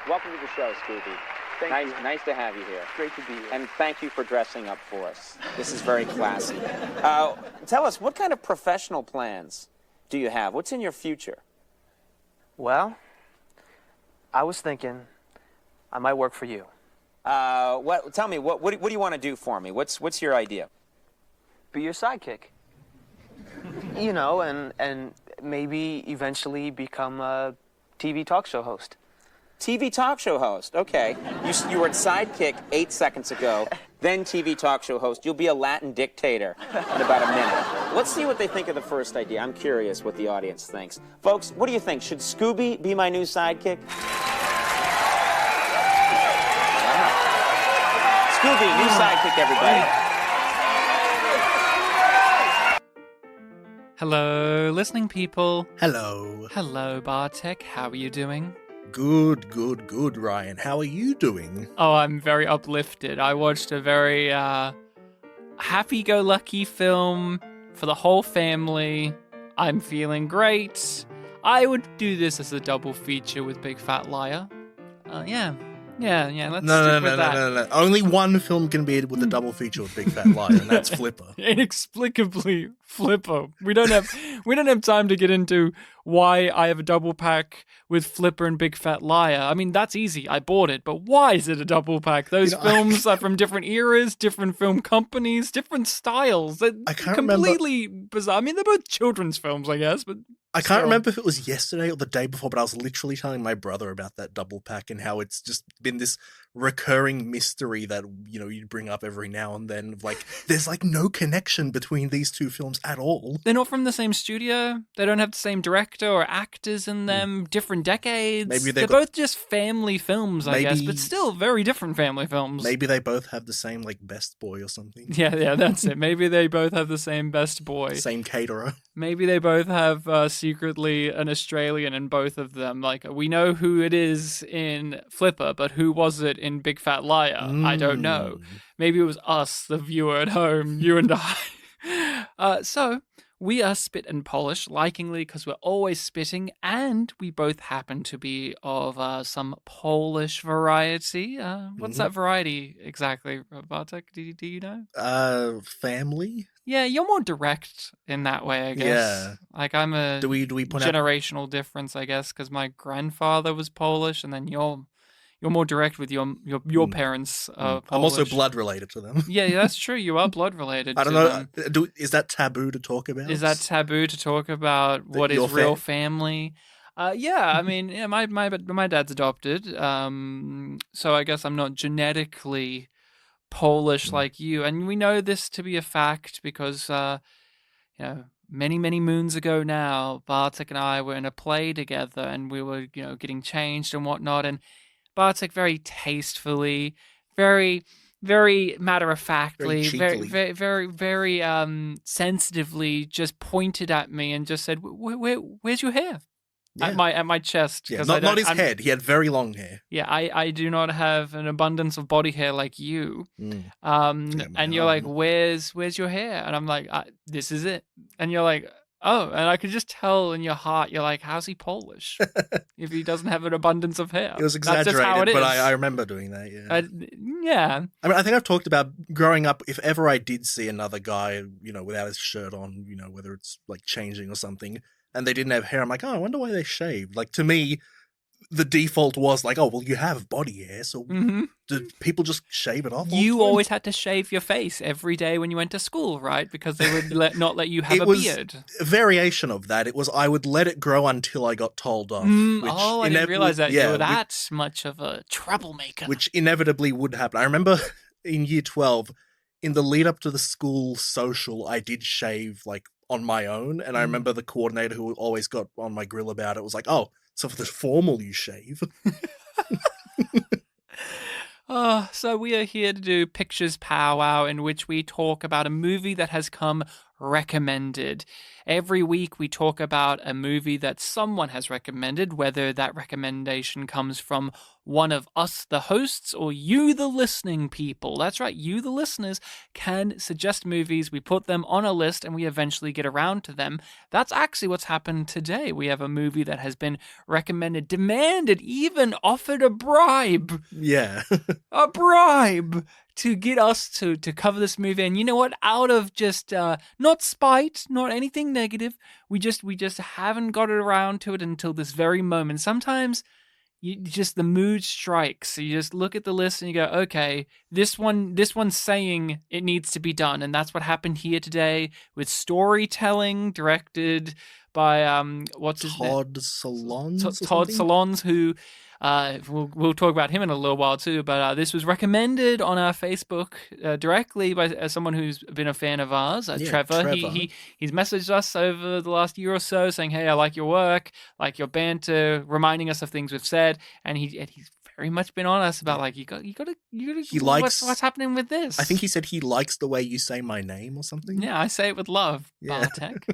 Welcome to the show, Scooby. Nice to have you here. Great to be here. And thank you for dressing up for us. This is very classy. Tell us, what kind of professional plans do you have? What's in your future? Well, I was thinking I might work for you. Tell me, what do you want to do for me? What's your idea? Be your sidekick. You know, and maybe eventually become a TV talk show host. TV talk show host, okay. You were at Sidekick 8 seconds ago, then TV talk show host. You'll be a Latin dictator in about a minute. Let's see what they think of the first idea. I'm curious what the audience thinks. Folks, what do you think? Should Scooby be my new sidekick? Wow. Scooby, new sidekick, everybody. Hello, listening people. Hello. Hello, Bartek. How are you doing? Good, Ryan. How are you doing? Oh, I'm very uplifted. I watched a very happy-go-lucky film for the whole family. I'm feeling great. I would do this as a double feature with Big Fat Liar. Yeah. Let's stick with that. No. Only one film can be with a double feature with Big Fat Liar, and that's Flipper. Inexplicably, Flipper. We don't have time to get into why I have a double pack with Flipper and Big Fat Liar. I mean, that's easy. I bought it, but why is it a double pack? Those films are from different eras, different film companies, different styles. They're completely bizarre. I mean, they're both children's films, I guess, but I can't remember if it was yesterday or the day before, but I was literally telling my brother about that double pack and how it's just been this recurring mystery that, you know, you'd bring up every now and then. Like, there's like no connection between these two films at all. They're not from the same studio. They don't have the same director or actors in them. Different decades. Maybe they're both just family films, I guess, but still very different family films. Maybe they both have the same, like, best boy or something. Yeah, that's it. Maybe they both have the same best boy. Same caterer. Maybe they both have secretly an Australian in both of them. Like, we know who it is in Flipper, but who was it in Big Fat Liar? I don't know. Maybe it was us, the viewer at home, you and I. So, we are spit and polish, likingly, because we're always spitting, and we both happen to be of some Polish variety. What's that variety exactly, Bartek? Do you know? Family? Yeah, you're more direct in that way, I guess. Yeah. Like, I'm a do we point generational difference, I guess, because my grandfather was Polish, and then you're more direct with your parents. Polish. I'm also blood related to them. Yeah, that's true. You are blood related. I don't know. Is that taboo to talk about? Is that taboo to talk about what is real family? Yeah, I mean, yeah, my dad's adopted, so I guess I'm not genetically Polish like you, and we know this to be a fact because, many moons ago now, Bartek and I were in a play together, and we were, getting changed and whatnot, and Bartek very tastefully, very, very matter-of-factly, very sensitively just pointed at me and just said, where's your hair? Yeah. At my chest. Yeah, not his head. He had very long hair. Yeah, I do not have an abundance of body hair like you. And you're like, where's your hair? And I'm like, this is it. And you're like, oh, and I could just tell in your heart, you're like, how's he Polish if he doesn't have an abundance of hair? It was exaggerated, but I remember doing that, yeah. Yeah. I mean, I think I've talked about growing up, if ever I did see another guy, without his shirt on, whether it's like changing or something, and they didn't have hair, I'm like, oh, I wonder why they shaved. Like, to me, the default was like, oh, well, you have body hair, so did people just shave it off? You always had to shave your face every day when you went to school, right? Because they would not let you have a beard. A variation of that. It was I would let it grow until I got told off. I didn't realize that you were that much of a troublemaker. Which inevitably would happen. I remember in year 12, in the lead up to the school social, I did shave, like, on my own, and I remember the coordinator who always got on my grill about it was like, oh, so for the formal you shave. So we are here to do Pictures Powwow, in which we talk about a movie that has come recommended. Every week we talk about a movie that someone has recommended, whether that recommendation comes from one of us, the hosts, or you, the listening people. That's right, you, the listeners, can suggest movies. We put them on a list and we eventually get around to them. That's actually what's happened today. We have a movie that has been recommended, demanded, even offered a bribe. Yeah. A bribe to get us to cover this movie. And you know what? Out of just not spite, not anything negative, we just haven't got it around to it until this very moment. Sometimes the mood strikes. So you just look at the list and you go, okay, this one's saying it needs to be done. And that's what happened here today with Storytelling, directed by what's his name? Todd Solondz. Todd Solondz, who we'll talk about him in a little while too. But this was recommended on our Facebook directly by someone who's been a fan of ours, Trevor. He's messaged us over the last year or so saying, "Hey, I like your work, like your banter, reminding us of things we've said," and he's very much been on us about like you got to. He likes what's happening with this. I think he said he likes the way you say my name or something. Yeah, I say it with love, Bartek.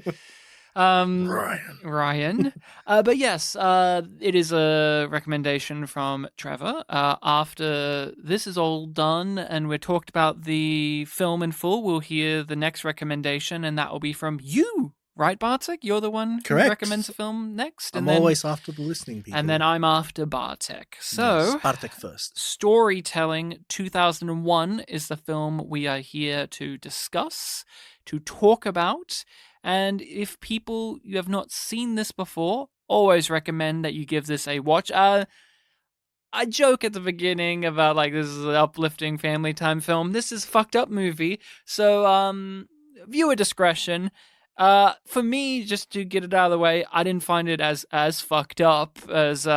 Ryan. But yes, it is a recommendation from Trevor. After this is all done and we're talked about the film in full, we'll hear the next recommendation, and that will be from you, right, Bartek? You're the one who recommends the film next. I'm always after the listening people. And then I'm after Bartek. So, yes, Bartek first. Storytelling 2001 is the film we are here to discuss, to talk about. And if you have not seen this before, always recommend that you give this a watch. I joke at the beginning about like this is an uplifting family time film. This is a fucked up movie, so viewer discretion. For me, just to get it out of the way, I didn't find it as fucked up as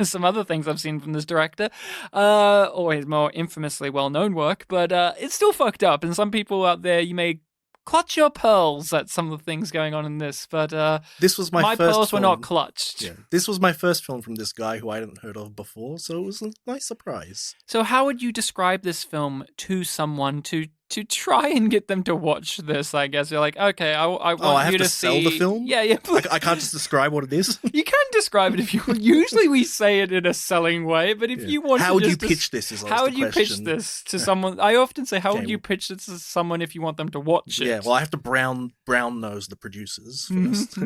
some other things I've seen from this director, or his more infamously well-known work. But it's still fucked up, and some people out there, you may clutch your pearls at some of the things going on in this, but this was my first pearls film. were not clutched. Yeah, this was my first film from this guy who I hadn't heard of before, so it was a nice surprise. So how would you describe this film to someone to try and get them to watch this? I guess you're like, okay, I want you to sell the film. Yeah. I can't just describe what it is. You can describe it if you. Usually we say it in a selling way, but if you want, how would you pitch this? How would you pitch this to someone? I often say, how would you pitch this to someone if you want them to watch it? Yeah, well, I have to brown nose the producers first.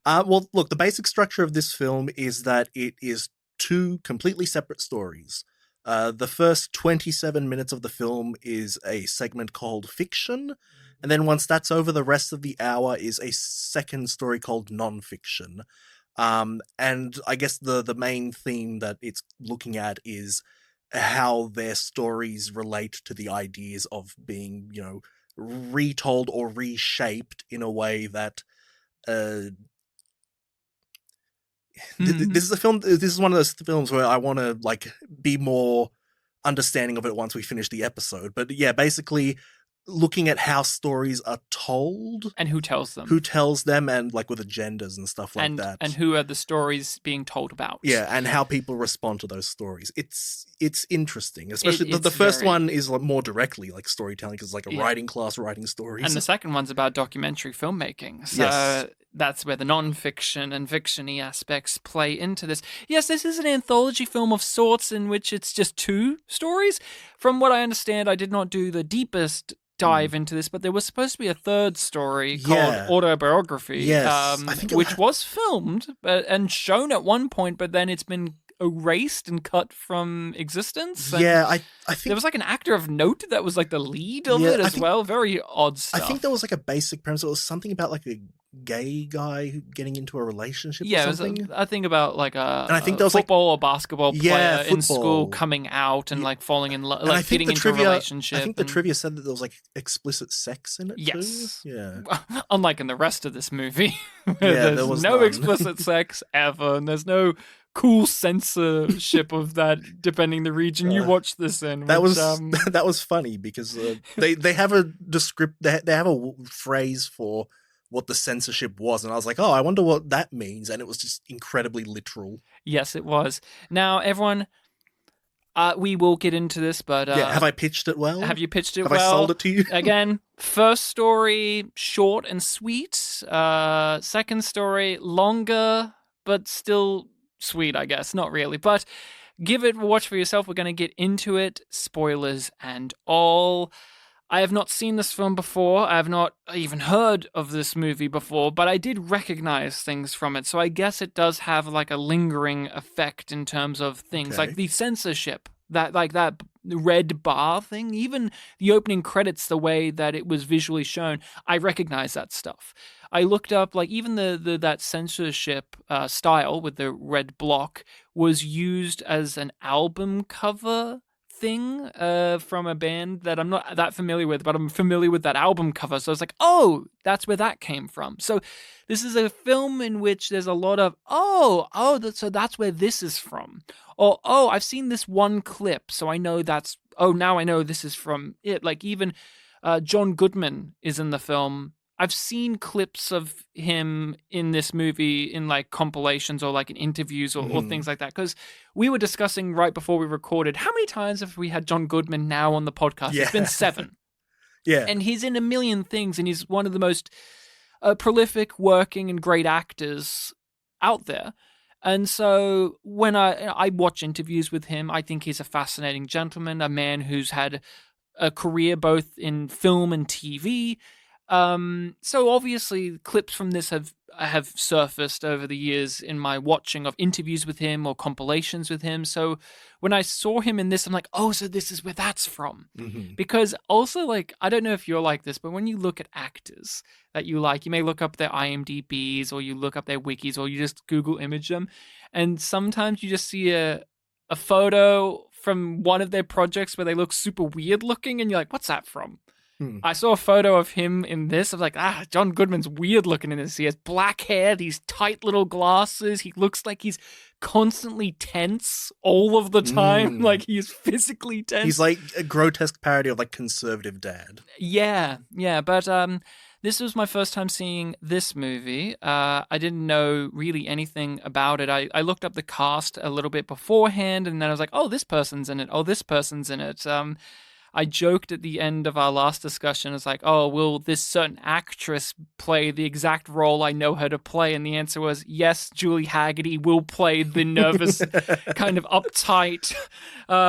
Well, look, the basic structure of this film is that it is two completely separate stories. The first 27 minutes of the film is a segment called Fiction, and then once that's over, the rest of the hour is a second story called Nonfiction. And I guess the main theme that it's looking at is how their stories relate to the ideas of being, retold or reshaped in a way that this is a film. This is one of those films where I want to be more understanding of it once we finish the episode. But yeah, basically looking at how stories are told and who tells them, and with agendas and stuff like that, and who are the stories being told about. Yeah, and how people respond to those stories. It's interesting, especially the first one is more directly storytelling, because it's a writing class writing stories, and the second one's about documentary filmmaking. So yes. That's where the non-fiction and fiction-y aspects play into this. Yes, this is an anthology film of sorts in which it's just two stories. From what I understand, I did not do the deepest dive into this, but there was supposed to be a third story called Autobiography, yes. which was filmed and shown at one point, but then it's been erased and cut from existence. And yeah, I think there was an actor of note that was the lead of it as well. Very odd stuff. I think there was a basic premise. It was something about a gay guy getting into a relationship. Yeah, or something. I think about and I think there was football or basketball player in football. School coming out and falling in love, getting into a relationship. I think the trivia said that there was explicit sex in it. Yes. Too. Yeah. Unlike in the rest of this movie, there was no none. Explicit sex ever, and there's no cool censorship of that depending the region you watch this in. That was funny because they have a they have a phrase for what the censorship was, and I was like, oh, I wonder what that means, and it was just incredibly literal. Yes, it was. Now, everyone, We will get into this, but have I pitched it well? Have you pitched it have well? Have I sold it to you? Again, first story, short and sweet. Second story, longer, but still sweet, I guess. Not really, but give it a watch for yourself. We're going to get into it, spoilers and all. I have not seen this film before. I have not even heard of this movie before, but I did recognize things from it. So I guess it does have like a lingering effect in terms of things like the censorship, that red bar thing, even the opening credits, the way that it was visually shown. I recognize that stuff. I looked up like even that censorship style with the red block was used as an album cover thing from a band that I'm not that familiar with, but I'm familiar with that album cover. So I was like, oh, that's where that came from. So this is a film in which there's a lot of, so that's where this is from. Or, I've seen this one clip, so I know now I know this is from it. Like even John Goodman is in the film. I've seen clips of him in this movie in like compilations or like in interviews or things like that. Because we were discussing right before we recorded, how many times have we had John Goodman now on the podcast? Yeah. It's been 7. Yeah. And he's in a million things, and he's one of the most prolific, working, and great actors out there. And so when I watch interviews with him, I think he's a fascinating gentleman, a man who's had a career both in film and TV. So obviously clips from this have surfaced over the years in my watching of interviews with him or compilations with him. So when I saw him in this, I'm like, oh, so this is where that's from. Mm-hmm. Because also, like, I don't know if you're like this, but when you look at actors that you like, you may look up their IMDb's or you look up their wikis or you just Google image them. And sometimes you just see a photo from one of their projects where they look super weird looking and you're like, what's that from? I saw a photo of him in this. I was like, John Goodman's weird looking in this. He has black hair, these tight little glasses. He looks like he's constantly tense all of the time. Like he's physically tense. He's like a grotesque parody of like conservative dad. Yeah. But this was my first time seeing this movie. I didn't know really anything about it. I looked up the cast a little bit beforehand, and then I was like, oh, this person's in it. Oh, this person's in it. I joked at the end of our last discussion, it's like, oh, will this certain actress play the exact role I know her to play? And the answer was, yes, Julie Haggerty will play the nervous, kind of uptight,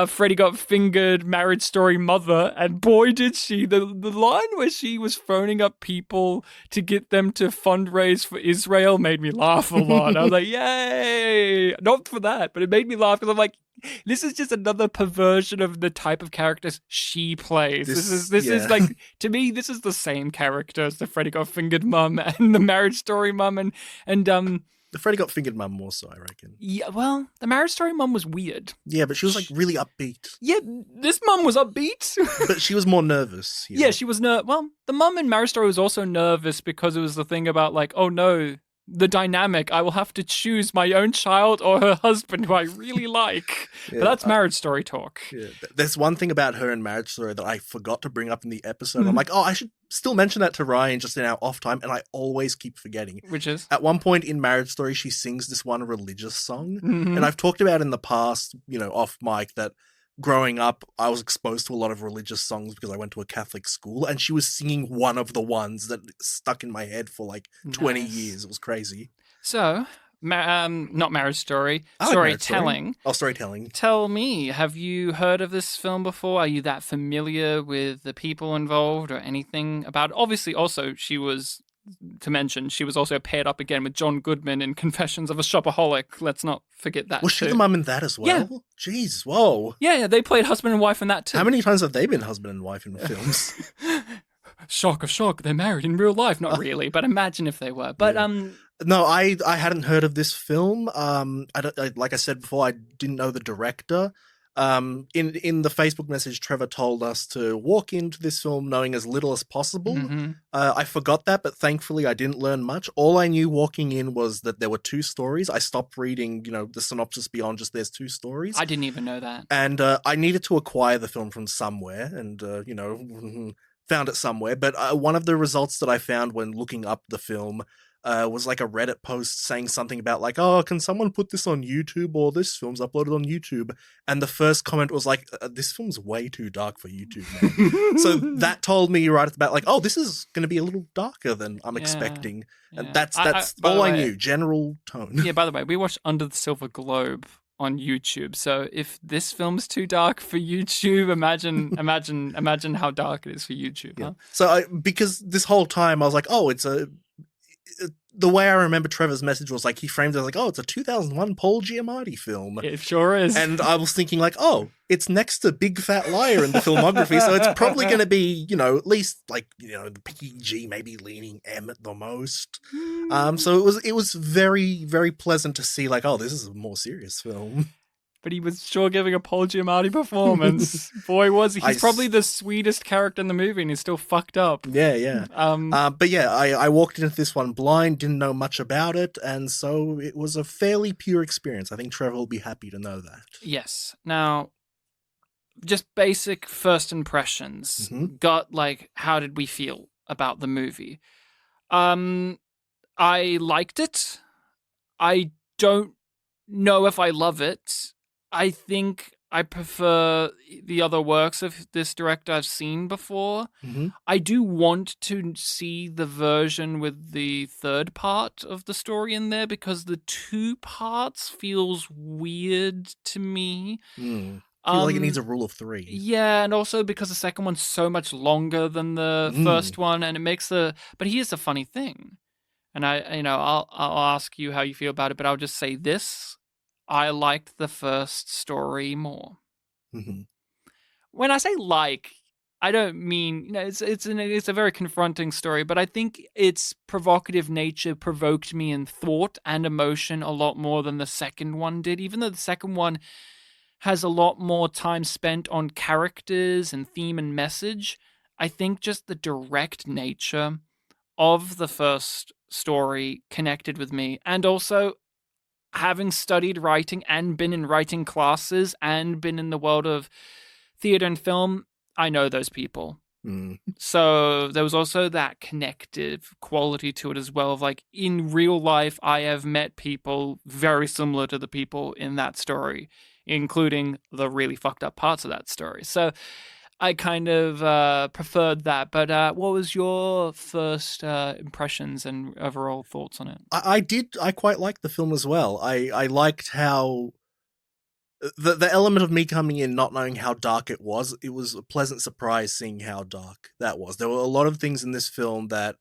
Freddie Got Fingered, Marriage Story mother. And boy, did she. The line where she was phoning up people to get them to fundraise for Israel made me laugh a lot. I was like, yay! Not for that, but it made me laugh because I'm like, this is just another perversion of the type of characters she plays. This is like, to me, this is the same character as the Freddie Got Fingered mum and the Marriage Story mum and The Freddie Got Fingered mum more so, I reckon. Yeah, well, the Marriage Story mum was weird. Yeah, but she was like really upbeat. Yeah, this mum was upbeat. But she was more nervous. Yeah, she was well, the mum in Marriage Story was also nervous because it was the thing about like, oh no, the dynamic, I will have to choose my own child or her husband who I really like. But that's Marriage Story talk. Yeah. There's one thing about her in Marriage Story that I forgot to bring up in the episode. I'm like, I should still mention that to Ryan just in our off time, and I always keep forgetting. Which is? At one point in Marriage Story, she sings this one religious song. And I've talked about in the past, off mic, that growing up, I was exposed to a lot of religious songs because I went to a Catholic school, and she was singing one of the ones that stuck in my head for like 20 years. It was crazy. So, not Marriage Story, storytelling. Oh, storytelling. Tell me, have you heard of this film before? Are you that familiar with the people involved or anything about it? Obviously, also, she was also paired up again with John Goodman in Confessions of a Shopaholic. Let's not forget that. Was she the mum in that as well? Yeah. Jeez, whoa. Yeah, they played husband and wife in that too. How many times have they been husband and wife in films? Shock of shock, they're married in real life. Not really, but imagine if they were. But No, I hadn't heard of this film. Like I said before, I didn't know the director. In the Facebook message, Trevor told us to walk into this film knowing as little as possible. I forgot that, but thankfully I didn't learn much. All I knew walking in was that there were 2 stories. I stopped reading, the synopsis beyond just there's 2 stories. I didn't even know that. And I needed to acquire the film from somewhere, and found it somewhere. But one of the results that I found when looking up the film was like a Reddit post saying something about like, oh, can someone put this on YouTube, or this film's uploaded on YouTube? And the first comment was like, this film's way too dark for YouTube, man. So that told me right at the bat, like, oh, this is going to be a little darker than I'm expecting. And Yeah. that's by all the I way- knew, general tone. Yeah, by the way, we watched Under the Silver Globe on YouTube. So if this film's too dark for YouTube, imagine how dark it is for YouTube. Yeah. Huh? So because this whole time I was like, oh, the way I remember Trevor's message was like, he framed it as like, oh, it's a 2001 Paul Giamatti film. It sure is. And I was thinking like, oh, it's next to Big Fat Liar in the filmography, so it's probably going to be, at least like, the PG, maybe leaning M at the most. So it was very, very pleasant to see like, oh, this is a more serious film. But he was sure giving a Paul Giamatti performance. Boy, was he. He's probably the sweetest character in the movie, and he's still fucked up. Yeah. But yeah, I walked into this one blind, didn't know much about it, and so it was a fairly pure experience. I think Trevor will be happy to know that. Yes. Now, just basic first impressions. Mm-hmm. How did we feel about the movie? I liked it. I don't know if I love it. I think I prefer the other works of this director I've seen before. Mm-hmm. I do want to see the version with the third part of the story in there, because the two parts feels weird to me. I feel like it needs a rule of 3. Yeah, and also because the second one's so much longer than the first one, and it makes But here's the funny thing, and I'll ask you how you feel about it, but I'll just say this. I liked the first story more. Mm-hmm. When I say like, I don't mean it's a very confronting story, but I think its provocative nature provoked me in thought and emotion a lot more than the second one did. Even though the second one has a lot more time spent on characters and theme and message, I think just the direct nature of the first story connected with me, and also, having studied writing and been in writing classes and been in the world of theater and film, I know those people. So there was also that connective quality to it as well. Of like, in real life, I have met people very similar to the people in that story, including the really fucked up parts of that story. So I kind of preferred that. But what was your first impressions and overall thoughts on it? I quite liked the film as well. I liked how the element of me coming in not knowing how dark it was a pleasant surprise seeing how dark that was. There were a lot of things in this film that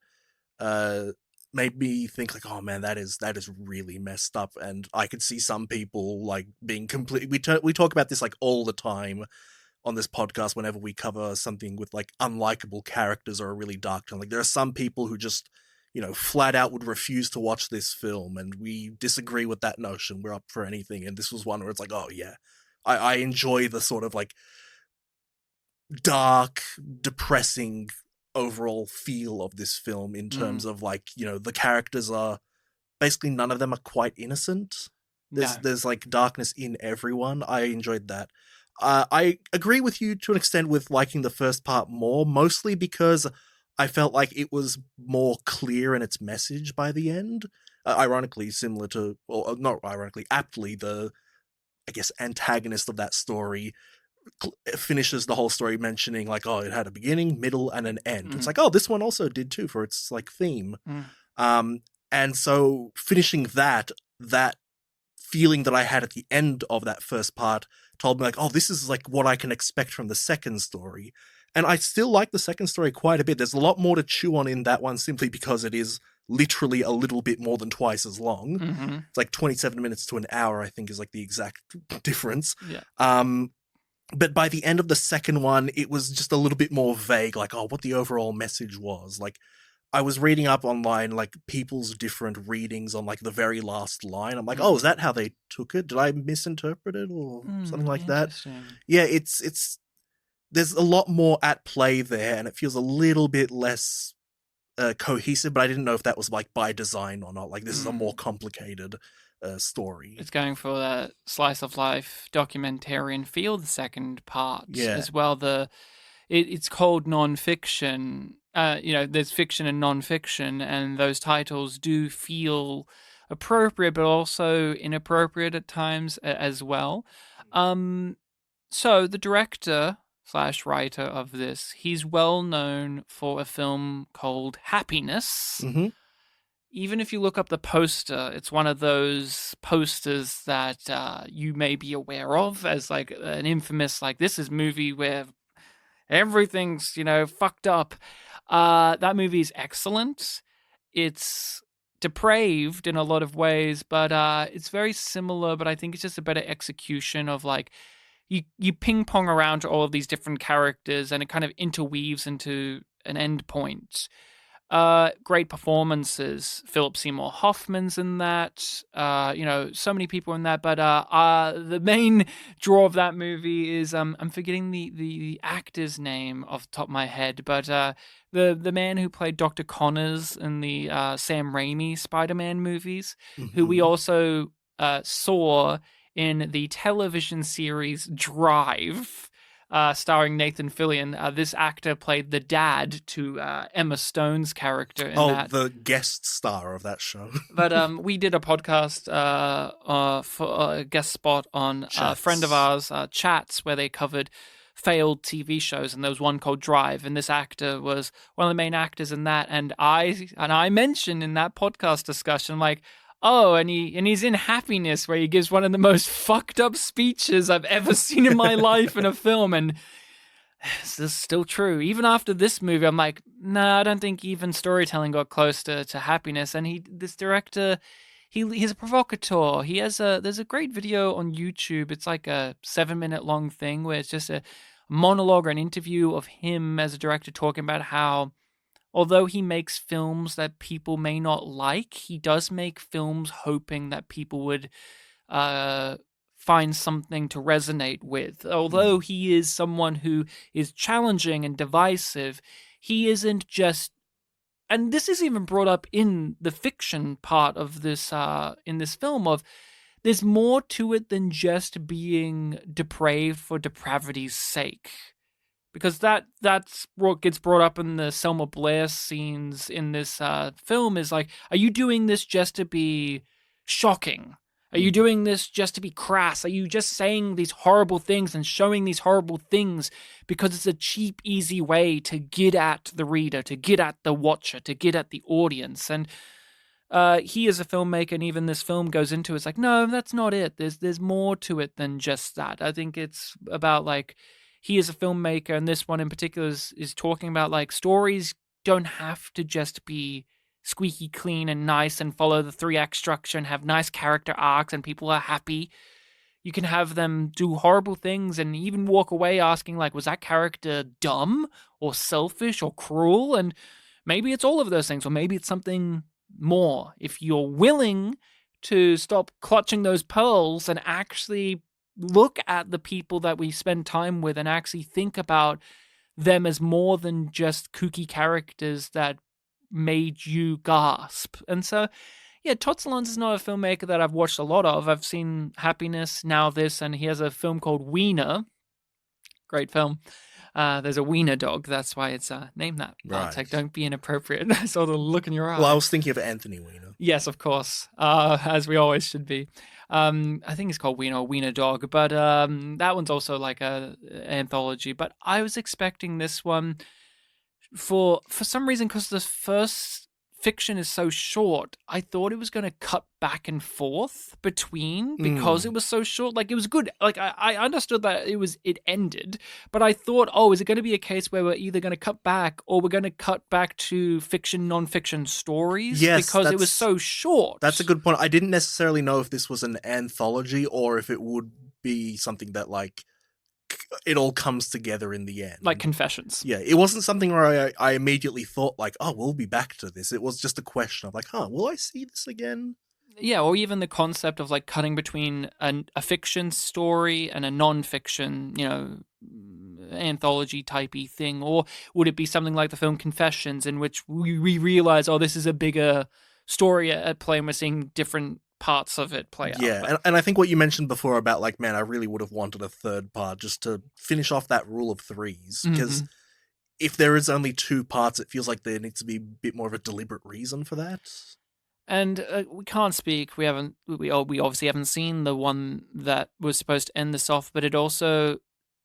made me think like, oh man, that is really messed up. And I could see some people like being completely, we talk about this like all the time on this podcast whenever we cover something with like unlikable characters or a really dark tone. Like there are some people who just, flat out would refuse to watch this film, and we disagree with that notion. We're up for anything. And this was one where it's like, oh yeah, I enjoy the sort of like dark, depressing overall feel of this film in terms of like, the characters are basically, none of them are quite innocent. There's like darkness in everyone. I enjoyed that. I agree with you to an extent with liking the first part more, mostly because I felt like it was more clear in its message by the end. Ironically, similar to, or not ironically, aptly, the, I guess, antagonist of that story finishes the whole story mentioning like, oh, it had a beginning, middle, and an end. It's like, oh, this one also did too for its like theme. And so finishing that feeling that I had at the end of that first part told me like, oh, this is like what I can expect from the second story. And I still like the second story quite a bit. There's a lot more to chew on in that one simply because it is literally a little bit more than twice as long. It's like 27 minutes to an hour, I think, is like the exact difference. But by the end of the second one, it was just a little bit more vague, like, oh, what the overall message was. Like, I was reading up online, like, people's different readings on, like, the very last line. I'm like, oh, is that how they took it? Did I misinterpret it or something like that? Yeah, it's there's a lot more at play there, and it feels a little bit less cohesive, but I didn't know if that was, like, by design or not. Like, this is a more complicated story. It's going for that slice of life documentarian feel, the second part as well. it's called nonfiction. There's fiction and nonfiction, and those titles do feel appropriate, but also inappropriate at times as well. So the director / writer of this, he's well known for a film called Happiness. Mm-hmm. Even if you look up the poster, it's one of those posters that you may be aware of as like an infamous, like, this is movie where everything's, fucked up. That movie is excellent. It's depraved in a lot of ways, but it's very similar, but I think it's just a better execution of, like, you ping pong around to all of these different characters and it kind of interweaves into an end point. Great performances. Philip Seymour Hoffman's in that. So many people in that. But the main draw of that movie is I'm forgetting the actor's name off the top of my head, but the man who played Dr. Connors in the Sam Raimi Spider-Man movies, who we also saw in the television series Drive. Starring Nathan Fillion. This actor played the dad to Emma Stone's character in that. The guest star of that show. But we did a podcast for a guest spot on a friend of ours, Chats, where they covered failed TV shows, and there was one called Drive, and this actor was one of the main actors in that. And I mentioned in that podcast discussion, like, oh, and he's in Happiness, where he gives one of the most fucked up speeches I've ever seen in my life in a film, and this is still true. Even after this movie, I'm like, nah, I don't think even storytelling got close to Happiness. And this director, he's a provocateur. There's a great video on YouTube. It's like a 7-minute long thing where it's just a monologue or an interview of him as a director talking about how, although he makes films that people may not like, he does make films hoping that people would find something to resonate with. Although he is someone who is challenging and divisive, he isn't just... And this is even brought up in the fiction part of this, in this film, of there's more to it than just being depraved for depravity's sake. Because that's what gets brought up in the Selma Blair scenes in this film is like, are you doing this just to be shocking? Are you doing this just to be crass? Are you just saying these horrible things and showing these horrible things because it's a cheap, easy way to get at the reader, to get at the watcher, to get at the audience? And he is a filmmaker, and even this film goes into it's like, no, that's not it. There's more to it than just that. I think it's about, like, he is a filmmaker, and this one in particular is talking about, like, stories don't have to just be squeaky clean and nice and follow the 3-act structure and have nice character arcs and people are happy. You can have them do horrible things and even walk away asking, like, was that character dumb or selfish or cruel? And maybe it's all of those things, or maybe it's something more. If you're willing to stop clutching those pearls and actually look at the people that we spend time with and actually think about them as more than just kooky characters that made you gasp. And so, yeah, Todd Solondz is not a filmmaker that I've watched a lot of. I've seen Happiness, now this, and he has a film called Wiener. Great film. There's a wiener dog. That's why it's named that. Bartek, don't be inappropriate. I saw the look in your eye. Well, I was thinking of Anthony Weiner. Yes, of course, as we always should be. I think it's called Wiener Dog, but that one's also like a anthology. But I was expecting this one for some reason, because the first fiction is so short, I thought it was going to cut back and forth between, because it was so short. Like, it was good. Like, I understood that it ended, but I thought, oh, is it going to be a case where we're either going to cut back or we're going to cut back to fiction, non-fiction stories? Yes, because it was so short. That's a good point. I didn't necessarily know if this was an anthology or if it would be something that, like, it all comes together in the end. Like Confessions. Yeah, it wasn't something where I immediately thought, like, oh, we'll be back to this. It was just a question of, like, will I see this again? Yeah, or even the concept of, like, cutting between a fiction story and a non-fiction, anthology-typey thing. Or would it be something like the film Confessions, in which we realize, oh, this is a bigger story at play, and we're seeing different parts of it play out. Yeah, and I think what you mentioned before about, like, man, I really would have wanted a third part just to finish off that rule of threes, because if there is only 2 parts, it feels like there needs to be a bit more of a deliberate reason for that. And we can't speak. We obviously haven't seen the one that was supposed to end this off, but it also,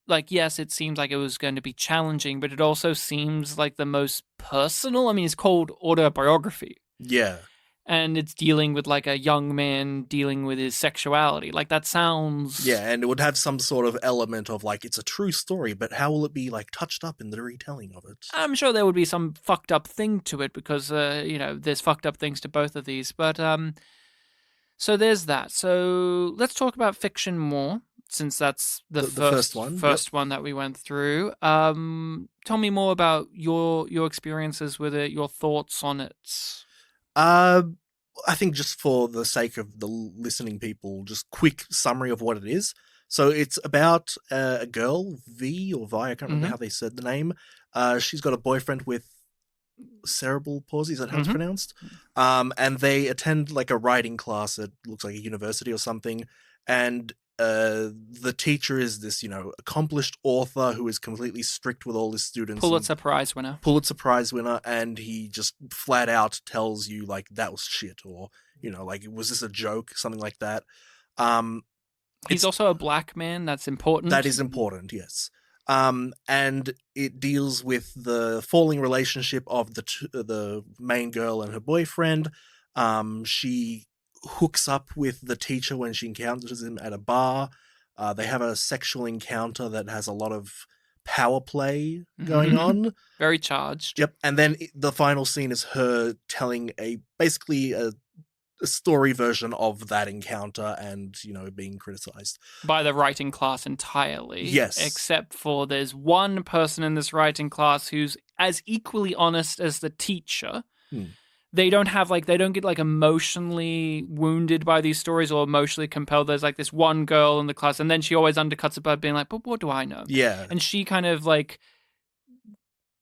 like, yes, it seems like it was going to be challenging, but it also seems like the most personal. I mean, it's called autobiography. Yeah. And it's dealing with, like, a young man dealing with his sexuality. Like, that sounds... Yeah, and it would have some sort of element of, like, it's a true story, but how will it be, like, touched up in the retelling of it? I'm sure there would be some fucked up thing to it because, there's fucked up things to both of these. But, so there's that. So let's talk about fiction more, since that's the first one that we went through. Tell me more about your experiences with it, your thoughts on it. I think just for the sake of the listening people, just quick summary of what it is. So it's about a girl, V or Vi, I can't remember how they said the name. She's got a boyfriend with cerebral palsy, is that how it's pronounced? And they attend like a writing class at, looks like a university or something, and the teacher is this, accomplished author who is completely strict with all his students. Pulitzer Prize winner, and he just flat out tells you, like, that was shit, or, like, was this a joke? Something like that. He's also a black man. That's important. That is important, yes. And it deals with the falling relationship of the main girl and her boyfriend. She hooks up with the teacher when she encounters him at a bar. They have a sexual encounter that has a lot of power play going on. Very charged. Yep. And then the final scene is her telling basically a story version of that encounter and, being criticized by the writing class entirely. Yes. Except for there's one person in this writing class who's as equally honest as the teacher. They don't get like emotionally wounded by these stories or emotionally compelled. There's like this one girl in the class, and then she always undercuts it by being like, but what do I know? Yeah. And she kind of like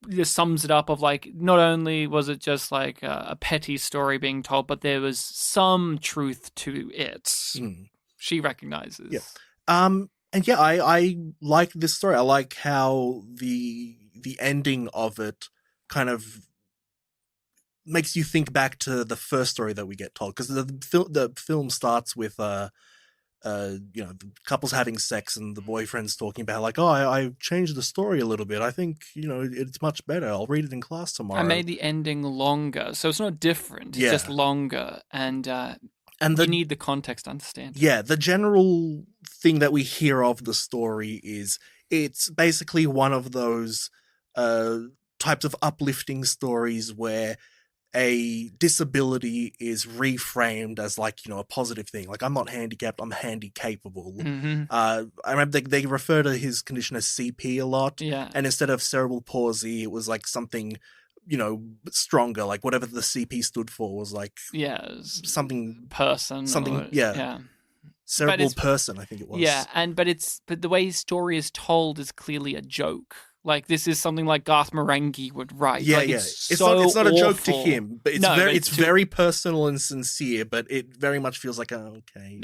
just sums it up of like, not only was it just like a petty story being told, but there was some truth to it. She recognizes. Yeah. And yeah, I like this story. I like how the ending of it kind of makes you think back to the first story that we get told, because the film starts with the couple's having sex and the boyfriend's talking about like, I changed the story a little bit. I think it's much better. I'll read it in class tomorrow. I made the ending longer, so it's not different. It's just longer, and you need the context to understand. Yeah, the general thing that we hear of the story is it's basically one of those types of uplifting stories where a disability is reframed as like, a positive thing. Like, I'm not handicapped, I'm handy capable. I remember they refer to his condition as CP a lot. Yeah. And instead of cerebral palsy, it was like something, stronger. Like whatever the CP stood for was like something person. Something Yeah. Cerebral person, I think it was. Yeah, but the way his story is told is clearly a joke. Like, this is something like Garth Marenghi would write. Yeah, like, yeah. It's not a joke to awful. him, but it's very personal and sincere, but it very much feels like, okay.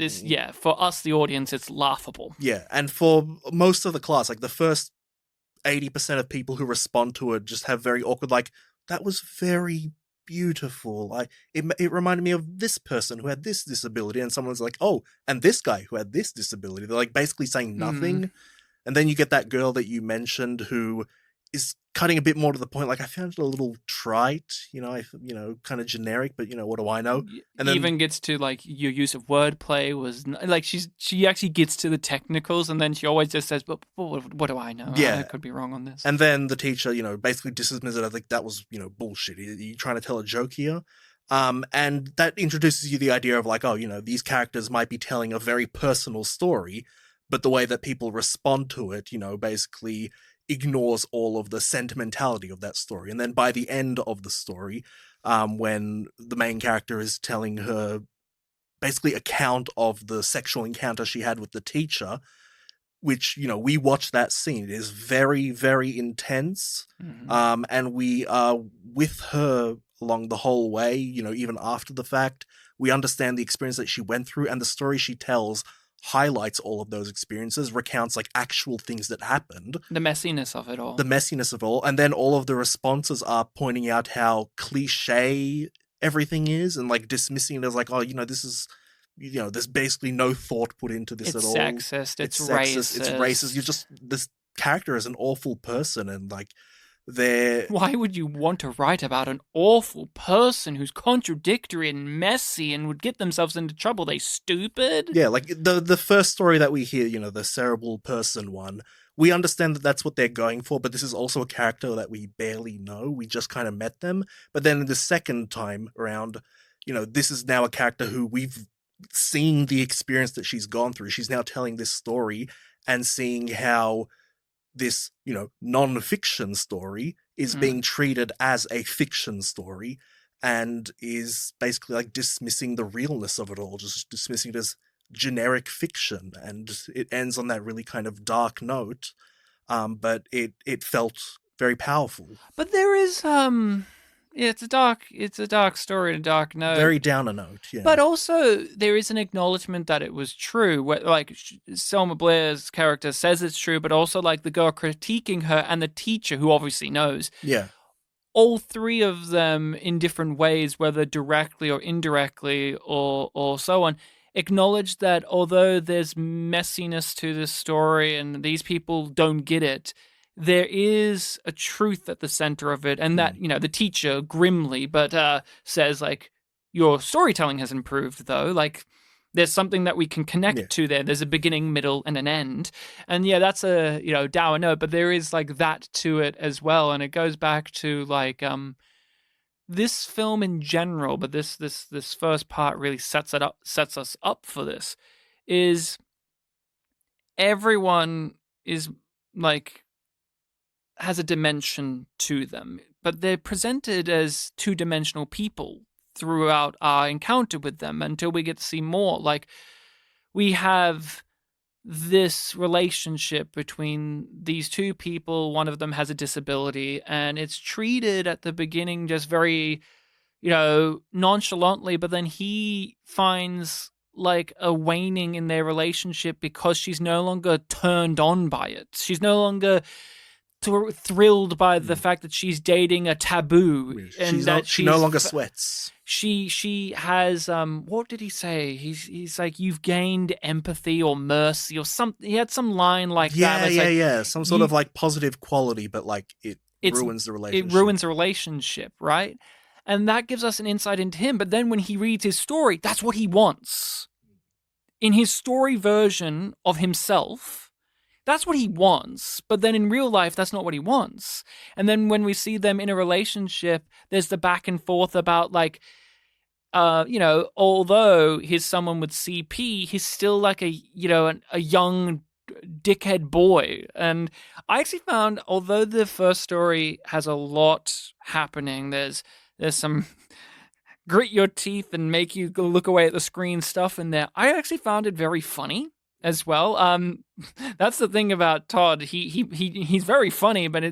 For us, the audience, it's laughable. Yeah, and for most of the class, like the first 80% of people who respond to it just have very awkward, like, that was very beautiful. It reminded me of this person who had this disability, and someone's like, oh, and this guy who had this disability. They're like basically saying nothing. And then you get that girl that you mentioned who is cutting a bit more to the point. Like, I found it a little trite, kind of generic, but what do I know? And then even gets to like your use of wordplay was like she actually gets to the technicals, and then she always just says, "But what do I know? Yeah, I could be wrong on this." And then the teacher, basically dismisses it. I think that was bullshit. You're trying to tell a joke here. And that introduces you the idea of like, oh, these characters might be telling a very personal story, but the way that people respond to it, basically ignores all of the sentimentality of that story. And then by the end of the story, when the main character is telling her basically account of the sexual encounter she had with the teacher, which, we watch that scene. It is very, very intense. And we are with her along the whole way, even after the fact. We understand the experience that she went through, and the story she tells highlights all of those experiences, recounts like actual things that happened, The messiness of it all. the messiness of all, and then all of the responses are pointing out how cliche everything is and like dismissing it as like, oh, this is, there's basically no thought put into this It's at all. sexist. It's racist. It's racist. This character is an awful person, and like they're. Why would you want to write about an awful person who's contradictory and messy and would get themselves into trouble? They stupid? Yeah, like the first story that we hear, the cerebral person one, we understand that that's what they're going for, but this is also a character that we barely know. We just kind of met them. But then the second time around, this is now a character who we've seen the experience that she's gone through. She's now telling this story and seeing how this, non-fiction story is being treated as a fiction story and is basically like dismissing the realness of it all, just dismissing it as generic fiction. And it ends on that really kind of dark note, but it felt very powerful. But there is it's a dark story and a dark note. Very down a note, yeah. But also there is an acknowledgement that it was true. Like Selma Blair's character says it's true, but also like the girl critiquing her and the teacher who obviously knows. Yeah. All three of them in different ways, whether directly or indirectly or so on, acknowledge that although there's messiness to this story and these people don't get it, there is a truth at the center of it, and that, the teacher grimly, but says, like, your storytelling has improved, though. Like, there's something that we can connect to there. There's a beginning, middle, and an end. And, that's a, dour note, but there is, like, that to it as well. And it goes back to, like, this film in general, but this first part really sets us up for this, is everyone is, like, has a dimension to them, but they're presented as two-dimensional people throughout our encounter with them until we get to see more. Like, we have this relationship between these two people. One of them has a disability, and it's treated at the beginning just very, nonchalantly, but then he finds like a waning in their relationship because she's no longer turned on by it. She's no longer thrilled by the fact that she's dating a taboo, and she no longer sweats. She has what did he say? He's like, you've gained empathy or mercy or something. He had some line like that. Yeah. Some sort of like positive quality, but like it ruins the relationship. It ruins a relationship, right? And that gives us an insight into him. But then when he reads his story, that's what he wants. In his story version of himself, that's what he wants, but then in real life, that's not what he wants. And then when we see them in a relationship, there's the back and forth about like, although he's someone with CP, he's still like a young dickhead boy. And I actually found, although the first story has a lot happening, there's some grit your teeth and make you look away at the screen stuff in there, I actually found it very funny as well. That's the thing about Todd. He's very funny, but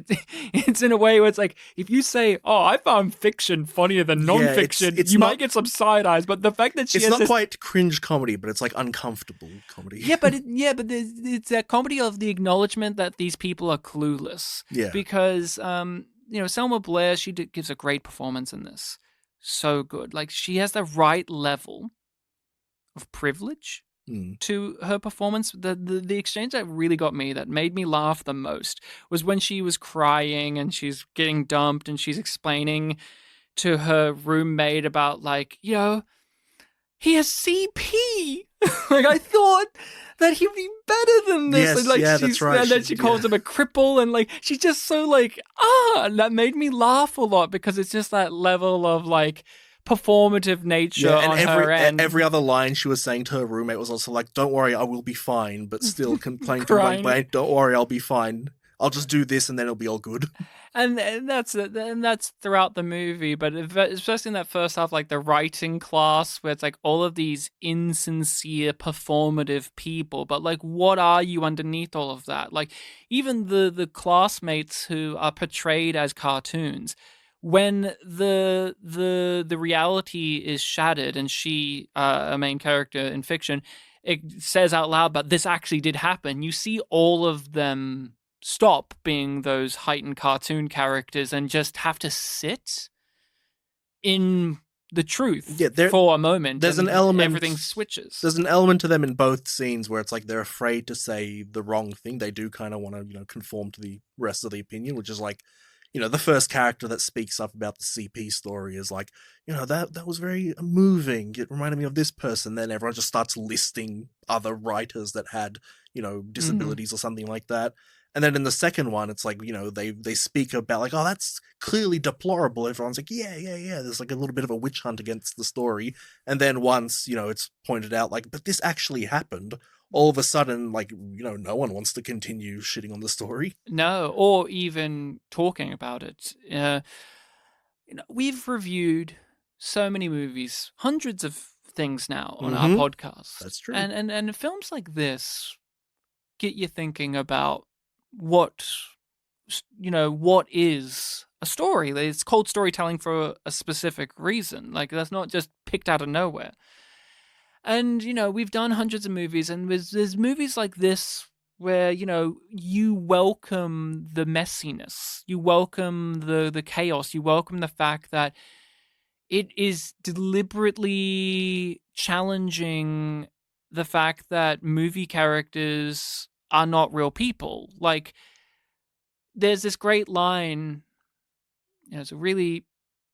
it's in a way where it's like, if you say, "Oh, I found fiction funnier than non-fiction," you might get some side eyes. But the fact that it's not quite cringe comedy, but it's like uncomfortable comedy. Yeah, but it's that comedy of the acknowledgement that these people are clueless. Yeah, because Selma Blair, she gives a great performance in this. So good. Like, she has the right level of privilege to her performance. The exchange that really got me, that made me laugh the most, was when she was crying and she's getting dumped and she's explaining to her roommate about, like, he has CP. Like, I thought that he'd be better than this. Yes, and, like, that's right. And then she calls him a cripple, and like, she's just so like, and that made me laugh a lot, because it's just that level of like performative nature on her end. Every other line she was saying to her roommate was also like, "Don't worry, I will be fine," but still complaining to her like, "Don't worry, I'll be fine. I'll just do this and then it'll be all good." And that's throughout the movie, but especially in that first half, like the writing class, where it's like all of these insincere, performative people, but like, what are you underneath all of that? Like, even the classmates who are portrayed as cartoons, when the reality is shattered, and she, a main character in fiction, it says out loud, but this actually did happen, you see all of them stop being those heightened cartoon characters and just have to sit in the truth for a moment. There's an element. Everything switches. There's an element to them in both scenes where it's like they're afraid to say the wrong thing. They do kind of want to, conform to the rest of the opinion, which is like, the first character that speaks up about the CP story is like, that was very moving. It reminded me of this person. Then everyone just starts listing other writers that had, disabilities or something like that. And then in the second one, it's like, they speak about like, oh, that's clearly deplorable. Everyone's like, yeah. There's like a little bit of a witch hunt against the story. And then once, it's pointed out like, but this actually happened, all of a sudden, like, no one wants to continue shitting on the story. No, or even talking about it. We've reviewed so many movies, hundreds of things now on our podcast. That's true. And films like this get you thinking about what is a story. It's called storytelling for a specific reason. Like, that's not just picked out of nowhere. And, we've done hundreds of movies, and there's movies like this where, you welcome the messiness, you welcome the chaos, you welcome the fact that it is deliberately challenging the fact that movie characters are not real people. Like, there's this great line, it's a really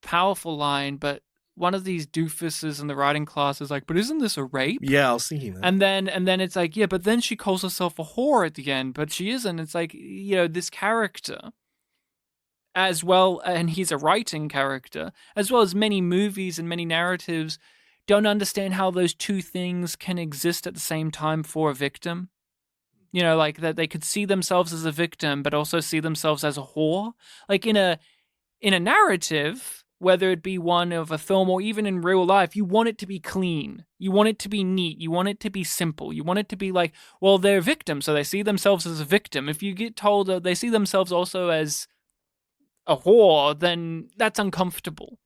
powerful line, but one of these doofuses in the writing class is like, but isn't this a rape? Yeah, I was thinking that. And then it's like, yeah, but then she calls herself a whore at the end, but she isn't. It's like, this character, as well, and he's a writing character, as well as many movies and many narratives, don't understand how those two things can exist at the same time for a victim. Like that they could see themselves as a victim, but also see themselves as a whore. Like in a narrative, whether it be one of a film or even in real life, you want it to be clean. You want it to be neat. You want it to be simple. You want it to be like, well, they're victims, so they see themselves as a victim. If you get told that they see themselves also as a whore, then that's uncomfortable.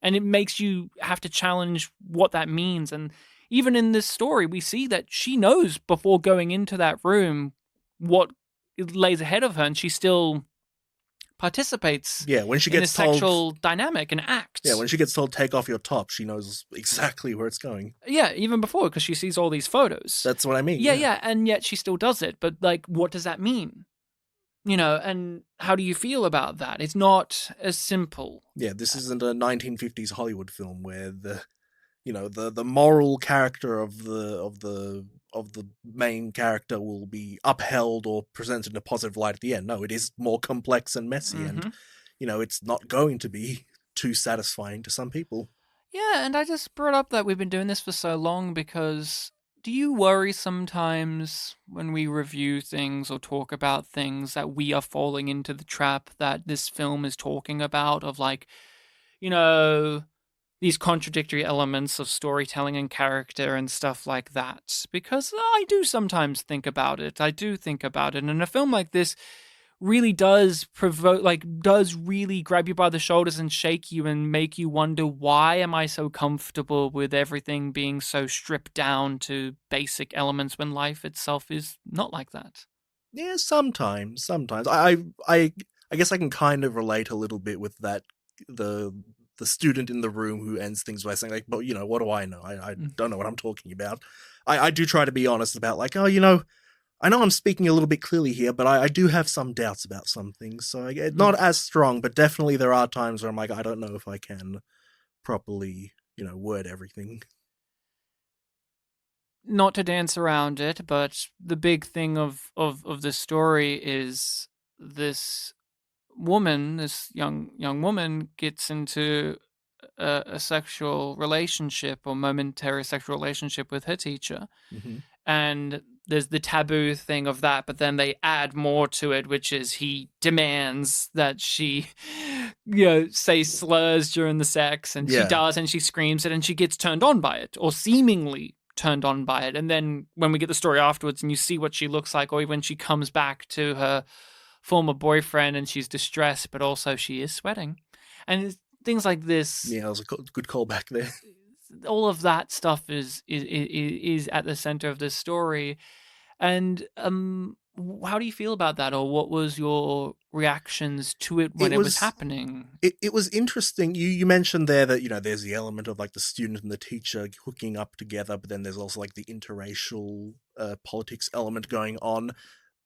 And it makes you have to challenge what that means. And even in this story, we see that she knows before going into that room what lays ahead of her, and she still participates when she gets in a sexual dynamic and acts. Yeah, when she gets told, take off your top, she knows exactly where it's going. Yeah, even before, because she sees all these photos. That's what I mean. Yeah, and yet she still does it. But, like, what does that mean? And how do you feel about that? It's not as simple. Yeah, this isn't a 1950s Hollywood film where the moral character of the main character will be upheld or presented in a positive light at the end. No, it is more complex and messy, and it's not going to be too satisfying to some people. Yeah, and I just brought up that we've been doing this for so long because do you worry sometimes when we review things or talk about things that we are falling into the trap that this film is talking about of, like, these contradictory elements of storytelling and character and stuff like that? Because I do sometimes think about it. And a film like this really does does really grab you by the shoulders and shake you and make you wonder, why am I so comfortable with everything being so stripped down to basic elements when life itself is not like that? Yeah, sometimes. I guess I can kind of relate a little bit with that, the student in the room who ends things by saying, like, but, what do I know? I don't know what I'm talking about. I do try to be honest about, like, I know I'm speaking a little bit clearly here, but I do have some doubts about some things. So not as strong, but definitely there are times where I'm like, I don't know if I can properly, word everything. Not to dance around it, but the big thing of this story is this woman, this young woman, gets into a sexual relationship or momentary sexual relationship with her teacher. Mm-hmm. And there's the taboo thing of that, but then they add more to it, which is he demands that she, say slurs during the sex, and she does, and she screams it, and she gets turned on by it, or seemingly turned on by it. And then when we get the story afterwards and you see what she looks like, or when she comes back to her former boyfriend and she's distressed, but also she is sweating. And things like this. Yeah, it was a good callback there. all of that stuff is at the center of this story. And how do you feel about that, or what was your reactions to it when it was happening? It was interesting. You mentioned there that, there's the element of like the student and the teacher hooking up together, but then there's also like the interracial politics element going on.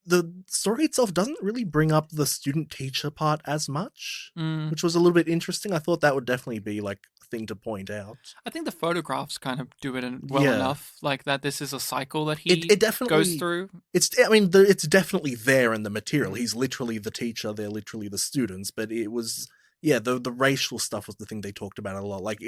The story itself doesn't really bring up the student-teacher part as much, which was a little bit interesting. I thought that would definitely be like a thing to point out. I think the photographs kind of do it well enough, like that this is a cycle that he it definitely goes through. It's definitely there in the material. He's literally the teacher, they're literally the students, but it was, the racial stuff was the thing they talked about a lot. Like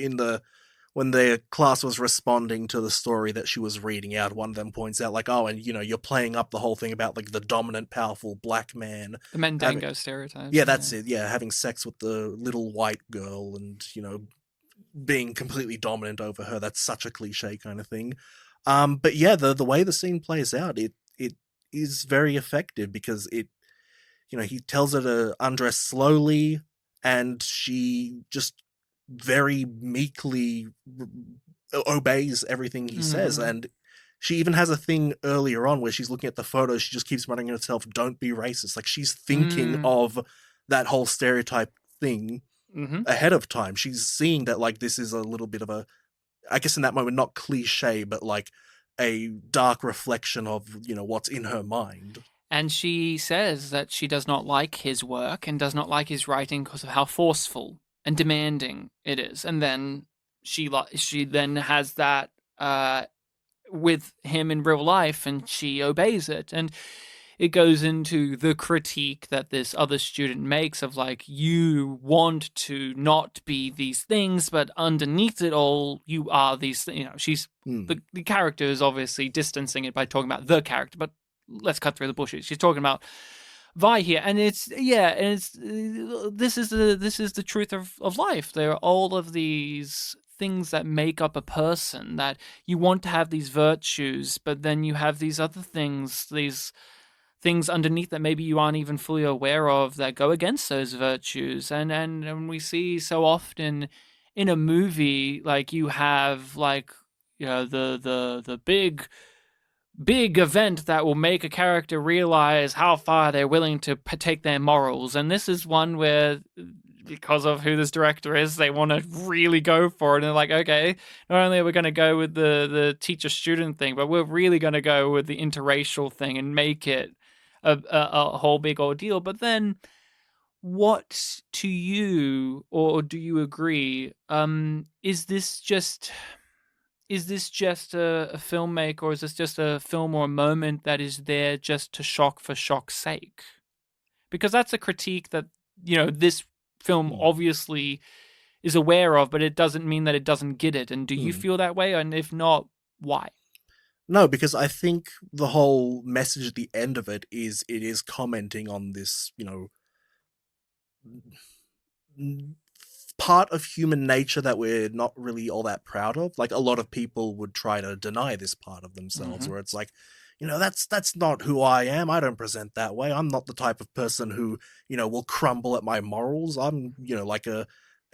when the class was responding to the story that she was reading out, one of them points out like, oh, and you're playing up the whole thing about like the dominant, powerful black man. The Mendango stereotype. Yeah, that's it. Yeah, having sex with the little white girl and, being completely dominant over her. That's such a cliche kind of thing. But yeah, the way the scene plays out, it is very effective because he tells her to undress slowly and she just very meekly obeys everything he says. And she even has a thing earlier on where she's looking at the photos, she just keeps muttering to herself, don't be racist. Like she's thinking of that whole stereotype thing ahead of time. She's seeing that like this is a little bit of a, I guess in that moment, not cliche, but like a dark reflection of, what's in her mind. And she says that she does not like his work and does not like his writing because of how forceful and demanding it is. And then she then has that with him in real life, and she obeys it. And it goes into the critique that this other student makes of like, you want to not be these things, but underneath it all, you are these things. She's the character is obviously distancing it by talking about the character, but let's cut through the bushes. She's talking about Vi here, and this is the truth of life. There are all of these things that make up a person, that you want to have these virtues, but then you have these other things, these things underneath that maybe you aren't even fully aware of that go against those virtues. And we see so often in a movie, like you have like, the big event that will make a character realize how far they're willing to take their morals. And this is one where, because of who this director is, they want to really go for it. And they're like, okay, not only are we going to go with the teacher-student thing, but we're really going to go with the interracial thing and make it a whole big ordeal. But then what to you, or do you agree, is this just a filmmaker, or is this just a film or a moment that is there just to shock for shock's sake? Because that's a critique that, this film obviously is aware of, but it doesn't mean that it doesn't get it. And do you feel that way? And if not, why? No, because I think the whole message at the end of it is commenting on this, part of human nature that we're not really all that proud of. Like a lot of people would try to deny this part of themselves, where it's like, that's not who I am. I don't present that way. I'm not the type of person who, will crumble at my morals. I'm,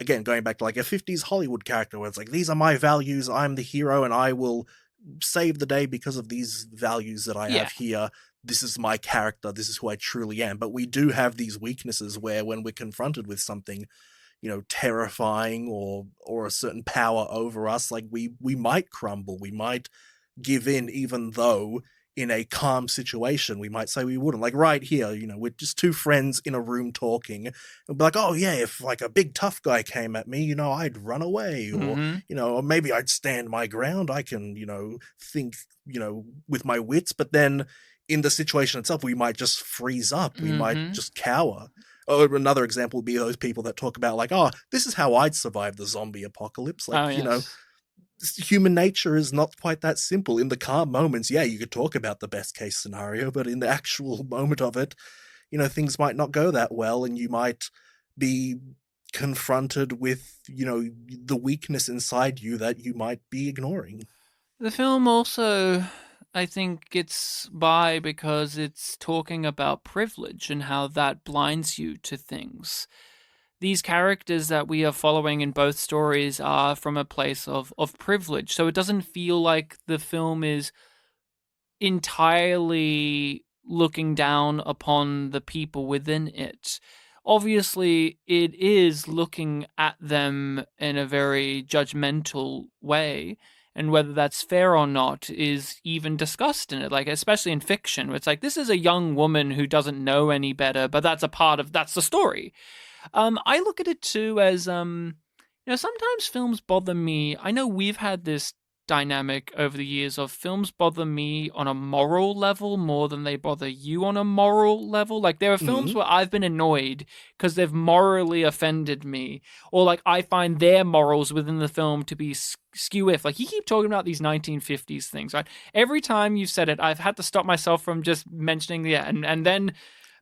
again, going back to like a 50s Hollywood character where it's like, these are my values. I'm the hero and I will save the day because of these values that I have here. This is my character. This is who I truly am. But we do have these weaknesses where when we're confronted with something, terrifying or a certain power over us, like we might crumble, we might give in, even though in a calm situation we might say we wouldn't. Like right here, we're just two friends in a room talking and be like, oh yeah, if like a big tough guy came at me, I'd run away, or or maybe I'd stand my ground. I can think with my wits, but then in the situation itself we might just freeze up, we might just cower. Or another example would be those people that talk about like, oh, this is how I'd survive the zombie apocalypse. Like, human nature is not quite that simple. In the calm moments, you could talk about the best case scenario, but in the actual moment of it, things might not go that well, and you might be confronted with, the weakness inside you that you might be ignoring. The film also, I think, gets by because it's talking about privilege and how that blinds you to things. these characters that we are following in both stories are from a place of privilege. So it doesn't feel like the film is entirely looking down upon the people within it. Obviously, it is looking at them in a very judgmental way, and whether that's fair or not is even discussed in it, like especially in fiction, where it's like, this is a young woman who doesn't know any better, but that's the story. I look at it too as, sometimes films bother me. I know we've had this dynamic over the years of films bother me on a moral level more than they bother you on a moral level. Like, there are films where I've been annoyed because they've morally offended me, or like I find their morals within the film to be skew-if. Like, you keep talking about these 1950s things, right? Every time you've said it, I've had to stop myself from just mentioning and then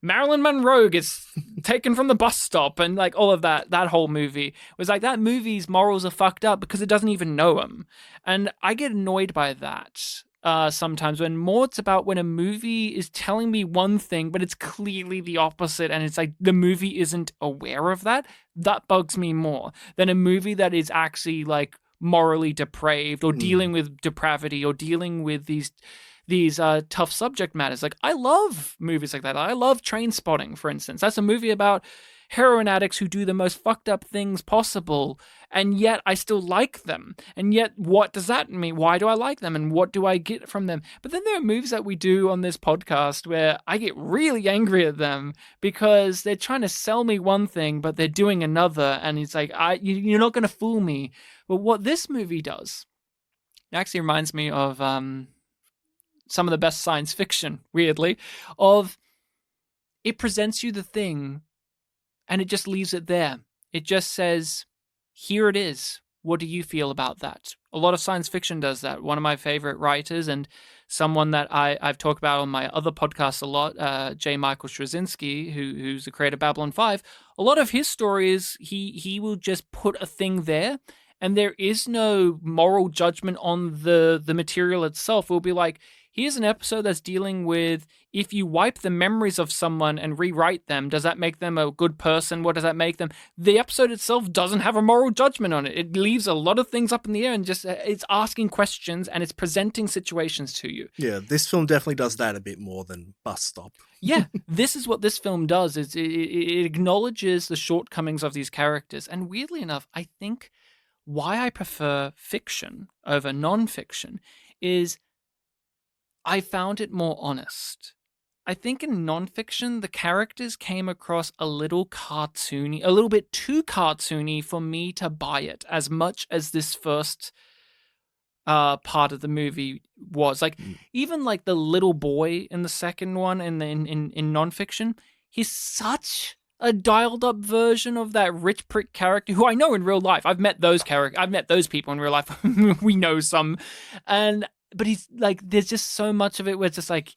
Marilyn Monroe gets taken from the bus stop, and like all of that whole movie was like, that movie's morals are fucked up because it doesn't even know them. And I get annoyed by that sometimes, when more it's about when a movie is telling me one thing, but it's clearly the opposite. And it's like, the movie isn't aware of that. That bugs me more than a movie that is actually like morally depraved, or dealing with depravity, or dealing with these tough subject matters. Like, I love movies like that. I love Trainspotting, for instance. That's a movie about heroin addicts who do the most fucked up things possible, and yet I still like them. And yet, what does that mean? Why do I like them, and what do I get from them? But then there are movies that we do on this podcast where I get really angry at them because they're trying to sell me one thing, but they're doing another, and it's like, you're not going to fool me. But what this movie does, it actually reminds me of some of the best science fiction, weirdly, of it presents you the thing and it just leaves it there. It just says, here it is. What do you feel about that? A lot of science fiction does that. One of my favorite writers, and someone that I've talked about on my other podcast a lot, J. Michael Straczynski, who's the creator of Babylon 5, a lot of his stories, he will just put a thing there, and there is no moral judgment on the material itself. It will be like, here's an episode that's dealing with, if you wipe the memories of someone and rewrite them, does that make them a good person? What does that make them? The episode itself doesn't have a moral judgment on it. It leaves a lot of things up in the air, and just it's asking questions, and it's presenting situations to you. Yeah, this film definitely does that a bit more than Bus Stop. Yeah, this is what this film does. It acknowledges the shortcomings of these characters. And weirdly enough, I think why I prefer fiction over non-fiction is I found it more honest. I think in nonfiction, the characters came across a little cartoony, a little bit too cartoony for me to buy it as much as this first part of the movie was. Like, even like the little boy in the second one in nonfiction, he's such a dialed up version of that rich prick character who I know in real life. I've met those people in real life. We know some. But he's like, there's just so much of it where it's just like,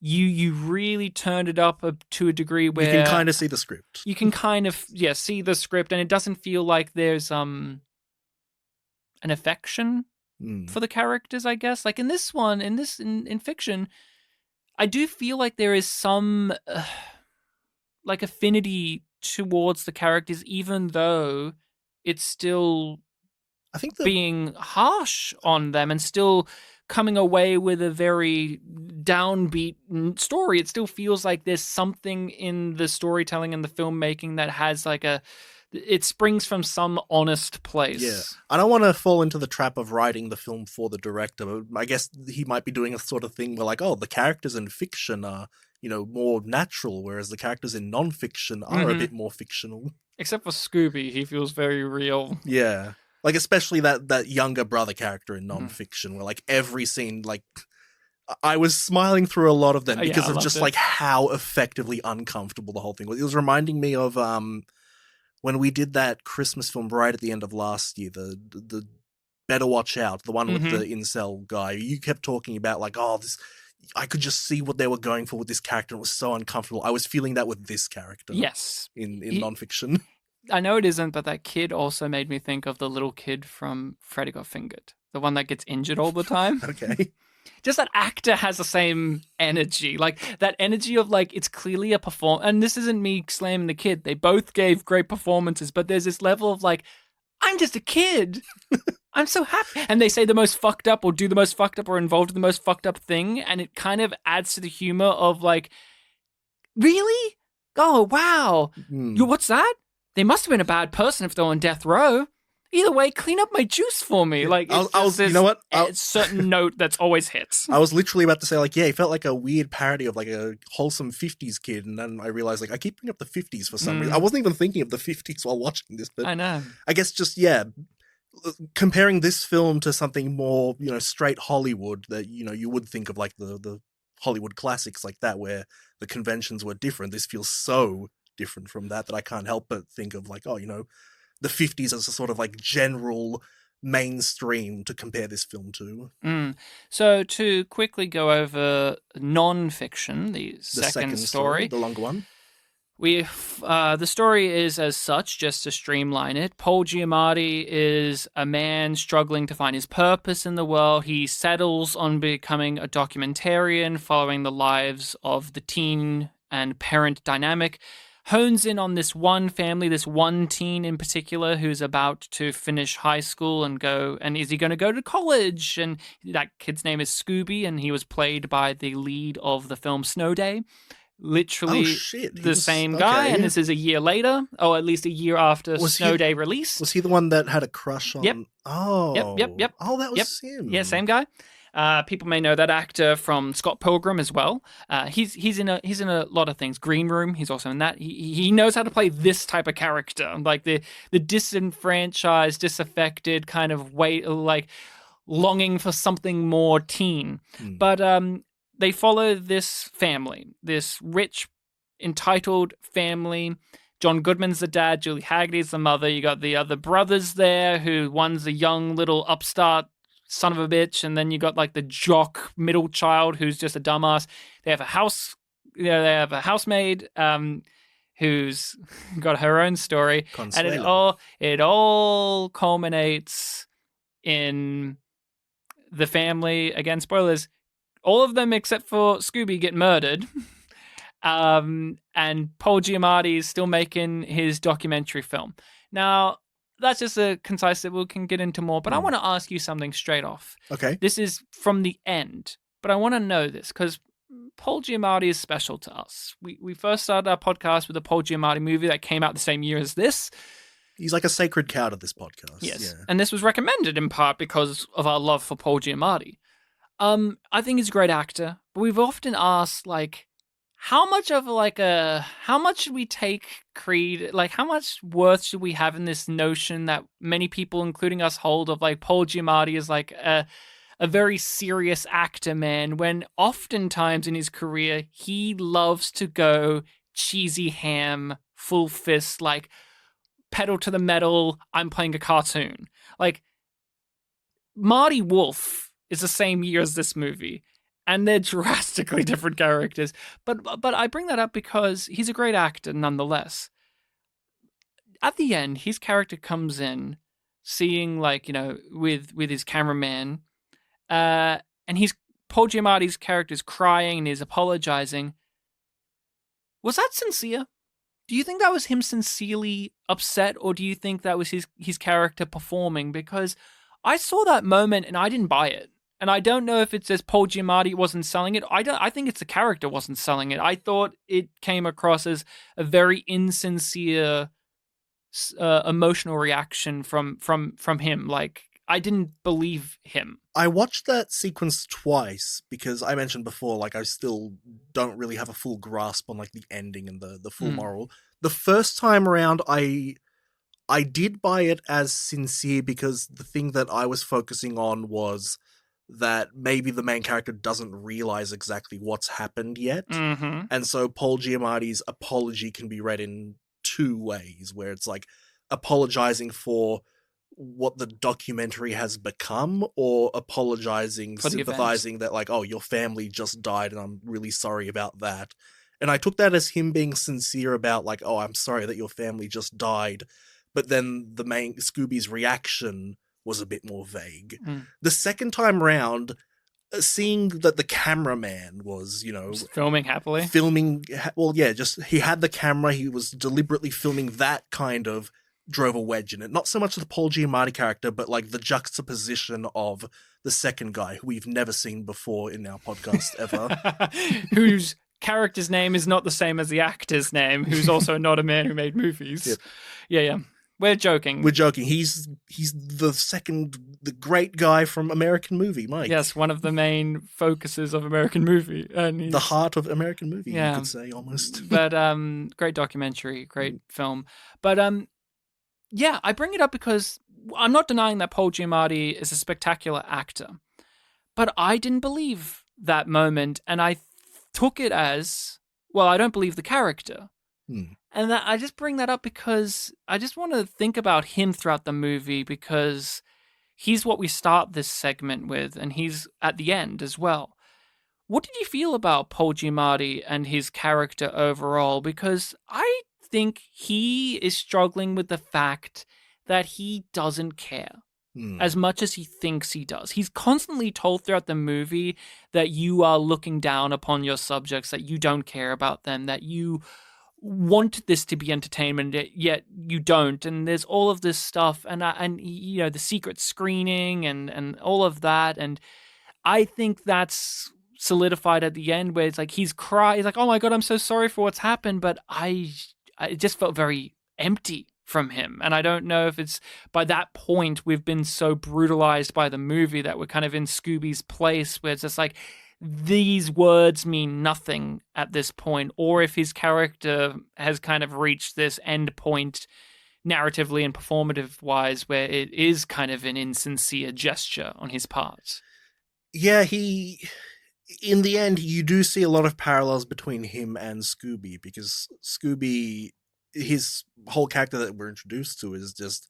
you really turned it up to a degree where you can kind of see the script. You can kind of see the script, and it doesn't feel like there's an affection for the characters, I guess. Like in this one, in fiction, I do feel like there is some like affinity towards the characters, even though it's still, I think, being harsh on them and still coming away with a very downbeat story. It still feels like there's something in the storytelling and the filmmaking that has like it springs from some honest place. Yeah. I don't want to fall into the trap of writing the film for the director, but I guess he might be doing a sort of thing where like, oh, the characters in fiction are, more natural, whereas the characters in non-fiction are a bit more fictional. Except for Scooby, he feels very real. Yeah. Like, especially that younger brother character in non-fiction, where, like, every scene, like, I was smiling through a lot of them because of just, like, how effectively uncomfortable the whole thing was. It was reminding me of when we did that Christmas film right at the end of last year, the Better Watch Out, the one with the incel guy. You kept talking about, like, I could just see what they were going for with this character. It was so uncomfortable. I was feeling that with this character. Yes. In non-fiction. I know it isn't, but that kid also made me think of the little kid from Freddy Got Fingered. The one that gets injured all the time. Okay. just that actor has the same energy, like that energy of like it's clearly a perform. And this isn't me slamming the kid; they both gave great performances, but there's this level of like, I'm just a kid. I'm so happy, and they say the most fucked up, or do the most fucked up, or involved in the most fucked up thing, and it kind of adds to the humor of like, really? Oh wow, what's that? They must have been a bad person if they're on death row. Either way, clean up my juice for me. Like, I was you know what? It's certain note that's always hits. I was literally about to say, like, yeah, he felt like a weird parody of like a wholesome 50s kid. And then I realized, like, I keep bringing up the 50s for some reason. I wasn't even thinking of the 50s while watching this, but I know. I guess just, yeah, comparing this film to something more, you know, straight Hollywood that, you know, you would think of like the Hollywood classics like that, where the conventions were different. This feels so different from that I can't help but think of like, oh, you know, the 50s as a sort of like general mainstream to compare this film to. So to quickly go over non-fiction, the second story, the longer one. The story is as such, just to streamline it. Paul Giamatti is a man struggling to find his purpose in the world. He settles on becoming a documentarian, following the lives of the teen and parent dynamic. Hones in on this one family, this one teen in particular, who's about to finish high school and is he going to go to college? And that kid's name is Scooby, and he was played by the lead of the film Snow Day. Literally same guy, and this is a year later, or at least a year after Snow Day release. Was he the one that had a crush on? Yep. Oh. Yep. Oh, that was him. Yeah, same guy. People may know that actor from Scott Pilgrim as well. He's in a lot of things. Green Room, he's also in that. He knows how to play this type of character, like the disenfranchised, disaffected kind of way, like longing for something more teen. But they follow this family, this rich, entitled family. John Goodman's the dad, Julie Haggerty's the mother. You got the other brothers there, who one's a young little upstart son of a bitch, and then you got like the jock middle child who's just a dumbass. They have a housemaid who's got her own story. Consuelo. And it all culminates in the family, again, spoilers, all of them except for Scooby get murdered. And Paul Giamatti is still making his documentary film. Now, that's just a concise that we can get into more, but I want to ask you something straight off. Okay. This is from the end, but I want to know this because Paul Giamatti is special to us. We first started our podcast with a Paul Giamatti movie that came out the same year as this. He's like a sacred cow to this podcast. Yes. Yeah. And this was recommended in part because of our love for Paul Giamatti. I think he's a great actor, but we've often asked, like, how much should we take Creed? Like, how much worth should we have in this notion that many people, including us, hold of like Paul Giamatti is like a very serious actor, man, when oftentimes in his career, he loves to go cheesy ham, full fist, like pedal to the metal, I'm playing a cartoon. Like, Marty Wolf is the same year as this movie. And they're drastically different characters. But I bring that up because he's a great actor nonetheless. At the end, his character comes in, seeing, like, you know, with his cameraman, and Paul Giamatti's character's crying and he's apologizing. Was that sincere? Do you think that was him sincerely upset, or do you think that was his character performing? Because I saw that moment and I didn't buy it. And I don't know if it's as Paul Giamatti wasn't selling it. I think it's the character wasn't selling it. I thought it came across as a very insincere, emotional reaction from him. Like, I didn't believe him. I watched that sequence twice because I mentioned before, like, I still don't really have a full grasp on like the ending and the full moral. The first time around, I did buy it as sincere because the thing that I was focusing on was that maybe the main character doesn't realize exactly what's happened yet. Mm-hmm. And so Paul Giamatti's apology can be read in two ways, where it's like apologizing for what the documentary has become, or apologizing, sympathizing that, like, oh, your family just died and I'm really sorry about that. And I took that as him being sincere about, like, oh, I'm sorry that your family just died. But then the main Scooby's reaction was a bit more vague. The second time round, seeing that the cameraman was, Just filming happily. Just he had the camera, he was deliberately filming that kind of drove a wedge in it. Not so much the Paul Giamatti character, but like the juxtaposition of the second guy who we've never seen before in our podcast ever. Whose character's name is not the same as the actor's name, who's also not a man who made movies. Yep. Yeah. We're joking. He's the great guy from American Movie, Mike. Yes, one of the main focuses of American Movie. And he's the heart of American Movie, Yeah. you could say, almost. But great documentary, great film. But yeah, I bring it up because I'm not denying that Paul Giamatti is a spectacular actor. But I didn't believe that moment, and I took it as, well, I don't believe the character. And I just bring that up because I just want to think about him throughout the movie, because he's what we start this segment with, and he's at the end as well. What did you feel about Paul Giamatti and his character overall? Because I think he is struggling with the fact that he doesn't care as much as he thinks he does. He's constantly told throughout the movie that you are looking down upon your subjects, that you don't care about them, that you want this to be entertainment, yet you don't. And there's all of this stuff, and the secret screening and all of that. And I think that's solidified at the end, where it's like he's like, oh my God, I'm so sorry for what's happened. But it just felt very empty from him. And I don't know if it's by that point we've been so brutalized by the movie that we're kind of in Scooby's place, where it's just like, these words mean nothing at this point, or if his character has kind of reached this end point narratively and performative wise, where it is kind of an insincere gesture on his part. Yeah, in the end, you do see a lot of parallels between him and Scooby, because Scooby, his whole character that we're introduced to is just,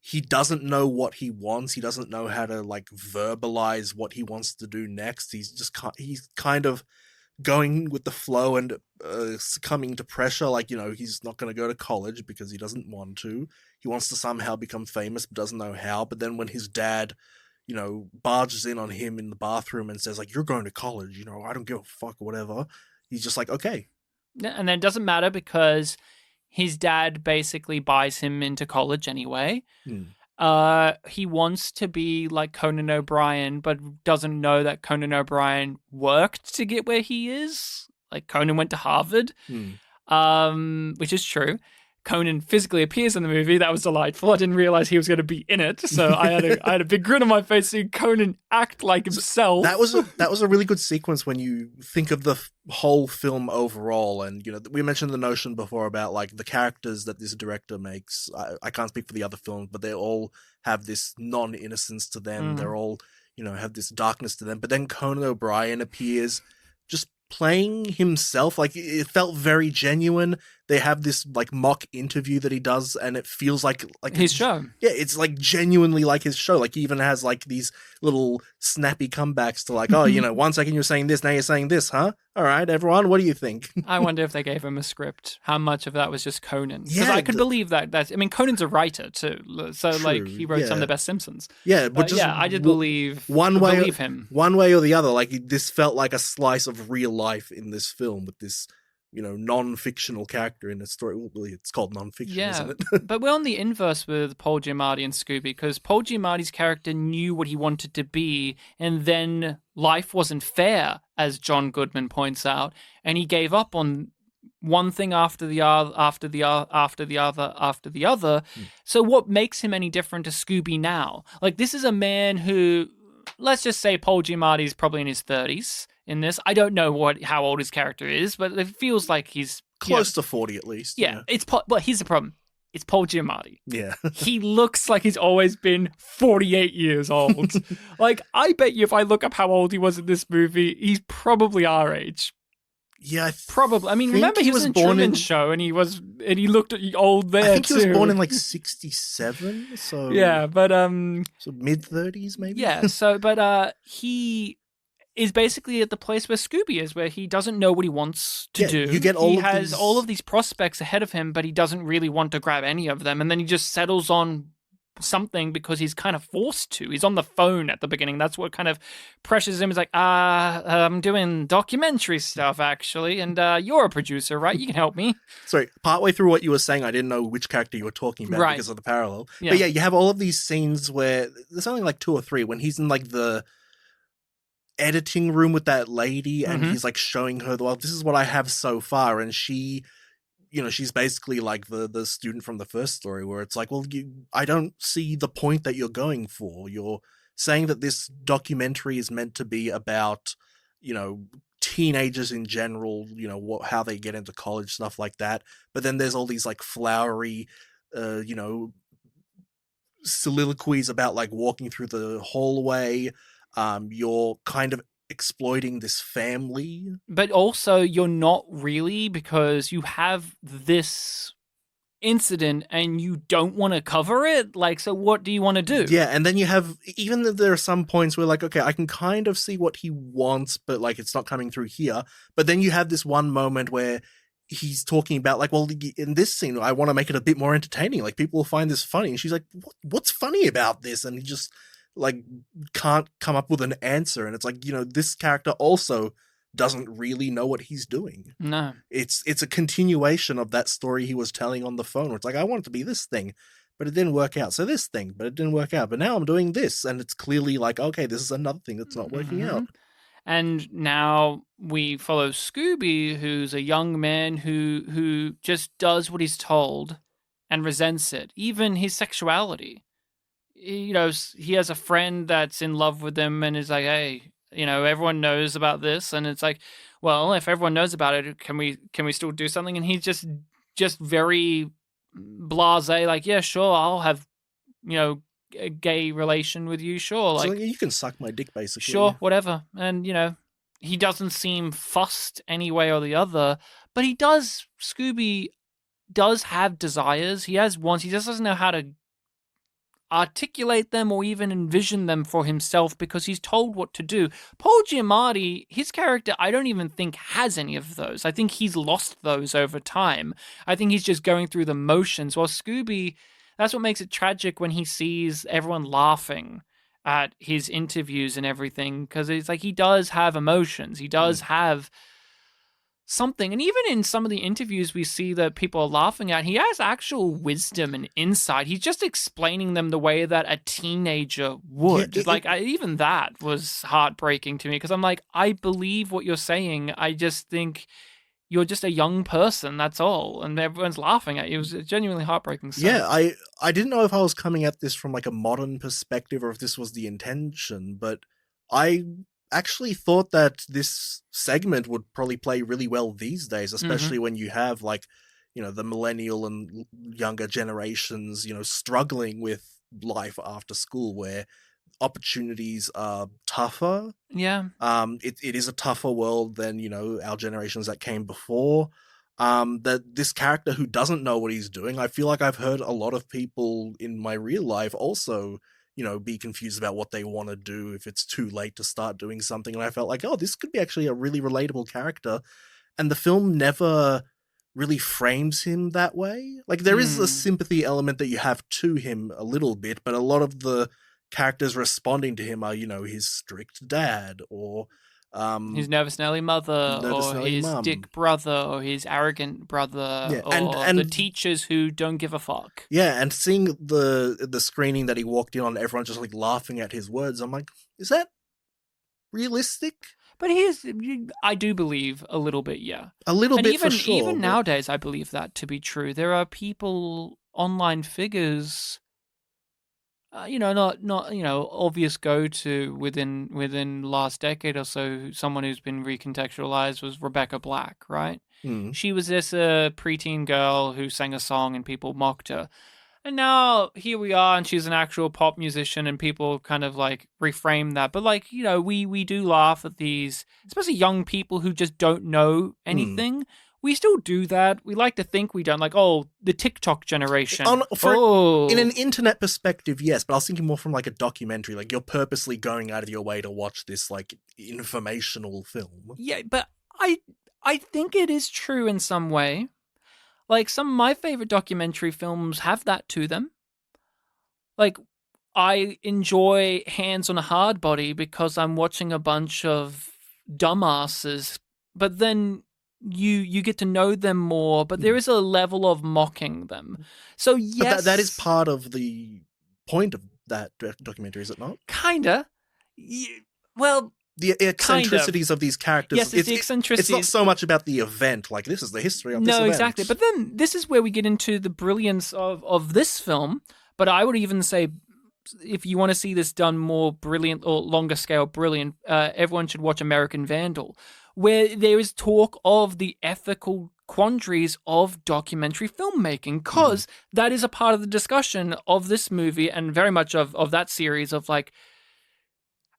he doesn't know what he wants. He doesn't know how to like verbalize what he wants to do next. He's kind of going with the flow and succumbing to pressure. Like, he's not going to go to college because he doesn't want to. He wants to somehow become famous, but doesn't know how. But then when his dad, barges in on him in the bathroom and says like, you're going to college, I don't give a fuck or whatever. He's just like, okay. And then it doesn't matter because his dad basically buys him into college anyway. He wants to be like Conan O'Brien, but doesn't know that Conan O'Brien worked to get where he is. Like, Conan went to Harvard, which is true. Conan physically appears in the movie. That was delightful. I didn't realize he was going to be in it, so I had a big grin on my face seeing Conan act like himself. That was a really good sequence when you think of the whole film overall. And we mentioned the notion before about like the characters that this director makes. I can't speak for the other films, but they all have this non-innocence to them. They're all have this darkness to them. But then Conan O'Brien appears, just playing himself. Like, it felt very genuine. They have this like mock interview that he does, and it feels like his show. Yeah, it's like genuinely like his show. Like, he even has like these little snappy comebacks to like, oh, 1 second you're saying this, now you're saying this, huh? All right, everyone, what do you think? I wonder if they gave him a script. How much of that was just Conan? Because Yeah, I could believe that. Conan's a writer too, so True, like he wrote some of yeah. the best Simpsons. Yeah, But just yeah, I did believe believe him. one way or the other. Like, this felt like a slice of real life in this film with this non-fictional character in a story. Well, really, it's called non-fiction, Yeah, isn't it? but we're on the inverse with Paul Giamatti and Scooby, because Paul Giamatti's character knew what he wanted to be, and then life wasn't fair, as John Goodman points out, and he gave up on one thing after the other, after the other. So what makes him any different to Scooby now? Like, this is a man who, let's just say Paul Giamatti's probably in his 30s in this. I don't know how old his character is, but it feels like he's Close to 40 at least. Yeah, but here's the problem. It's Paul Giamatti. Yeah. He looks like he's always been 48 years old. Like, I bet you if I look up how old he was in this movie, he's probably our age. Yeah, Probably. I mean, remember he was in born Truman Show, and he looked old there I think too. he was born in like 67, so Yeah, but so mid-30s maybe. yeah. So, but he is basically at the place where Scooby is, where he doesn't know what he wants to do. You get he has all of these prospects ahead of him, but he doesn't really want to grab any of them, and then he just settles on something because he's kind of forced to. He's on the phone at the beginning. That's what kind of pressures him. He's like, I'm doing documentary stuff, actually, and you're a producer, right? You can help me. Sorry, partway through what you were saying, I didn't know which character you were talking about Right. because of the parallel. Yeah. But yeah, you have all of these scenes where there's only like 2 or 3 when he's in like the editing room with that lady and he's like showing her, well, this is what I have so far, and she, you know, she's basically like the student from the first story where it's like, well, I don't see the point that you're going for. You're saying that this documentary is meant to be about, you know, teenagers in general, you know, how they get into college, stuff like that. But then there's all these like flowery, you know, soliloquies about like walking through the hallway. You're kind of exploiting this family. But also, you're not really, because you have this incident and you don't want to cover it. Like, so what do you want to do? Yeah, and then you have, even though there are some points where like, okay, I can kind of see what he wants, but like it's not coming through here. But then you have this one moment where he's talking about like, well, in this scene, I want to make it a bit more entertaining. Like, people will find this funny. And she's like, what's funny about this? And he just like can't come up with an answer. And it's like, you know, this character also doesn't really know what he's doing. No. It's a continuation of that story he was telling on the phone, where it's like, I want it to be this thing, but it didn't work out. So this thing, but it didn't work out. But now I'm doing this. And it's clearly like, okay, this is another thing that's not working out. And now we follow Scooby, who's a young man who just does what he's told and resents it, even his sexuality. You know, he has a friend that's in love with him and is like, hey, you know, everyone knows about this. And it's like, well, if everyone knows about it, can we still do something? And he's just very blasé, like, yeah, sure, I'll have, you know, a gay relation with you, sure. Like, so you can suck my dick, basically. Sure, whatever. And, you know, he doesn't seem fussed any way or the other, but Scooby does have desires. He has wants. He just doesn't know how to articulate them or even envision them for himself because he's told what to do. Paul Giamatti, his character, I don't even think has any of those. I think he's lost those over time. I think he's just going through the motions. While Scooby, that's what makes it tragic when he sees everyone laughing at his interviews and everything, because it's like he does have emotions. He does have something. And even in some of the interviews we see that people are laughing at, he has actual wisdom and insight. He's just explaining them the way that a teenager would. Yeah, even that was heartbreaking to me, because I'm like, I believe what you're saying. I just think you're just a young person, that's all. And everyone's laughing at you. It was genuinely heartbreaking stuff. Yeah, I didn't know if I was coming at this from like a modern perspective or if this was the intention, but I actually thought that this segment would probably play really well these days, especially when you have like, you know, the millennial and younger generations, you know, struggling with life after school, where opportunities are tougher. Yeah. It is a tougher world than, you know, our generations that came before. That this character who doesn't know what he's doing, I feel like I've heard a lot of people in my real life also, you know, be confused about what they want to do if it's too late to start doing something. And I felt like, oh, this could be actually a really relatable character. And the film never really frames him that way. Like, there is a sympathy element that you have to him a little bit, but a lot of the characters responding to him are, you know, his strict dad, or his nervous Nelly mother, or his mum, dick brother, or his arrogant brother, or the teachers who don't give a fuck. Yeah, and seeing the screening that he walked in on, everyone just like laughing at his words, I'm like, is that realistic? But I do believe a little bit, yeah. A little bit, even, for sure. Even nowadays, I believe that to be true. There are people, online figures, you know, not you know, obvious go-to within last decade or so. Someone who's been recontextualized was Rebecca Black, right? She was this preteen girl who sang a song and people mocked her. And now here we are, and she's an actual pop musician, and people kind of like reframe that. But like, you know, we do laugh at these, especially young people who just don't know anything. We still do that. We like to think we don't. Like, oh, the TikTok generation. In an internet perspective, yes, but I was thinking more from like a documentary. Like, you're purposely going out of your way to watch this like informational film. Yeah, but I think it is true in some way. Like, some of my favorite documentary films have that to them. like, I enjoy Hands on a Hard Body because I'm watching a bunch of dumbasses, but then you get to know them more, but there is a level of mocking them. So yes, But that is part of the point of that documentary, is it not? Kinda. Well, The eccentricities of these characters. Yes, it's the eccentricities. It's not so much about the event, like this is the history of this event. No, exactly. But then this is where we get into the brilliance of this film. But I would even say, if you want to see this done more brilliant or longer scale brilliant, everyone should watch American Vandal, where there is talk of the ethical quandaries of documentary filmmaking, because that is a part of the discussion of this movie and very much of that series of like,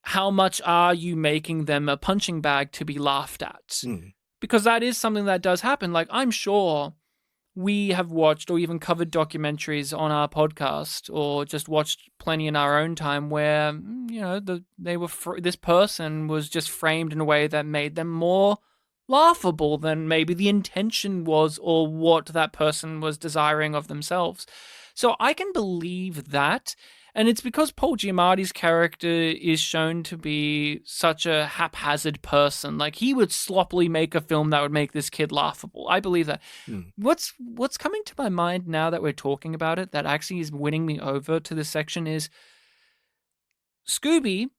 how much are you making them a punching bag to be laughed at? Because that is something that does happen. Like, I'm sure we have watched or even covered documentaries on our podcast or just watched plenty in our own time where, you know, this person was just framed in a way that made them more laughable than maybe the intention was or what that person was desiring of themselves. So I can believe that. And it's because Paul Giamatti's character is shown to be such a haphazard person. Like, he would sloppily make a film that would make this kid laughable. I believe that. What's coming to my mind now that we're talking about it, that actually is winning me over to this section, is Scooby,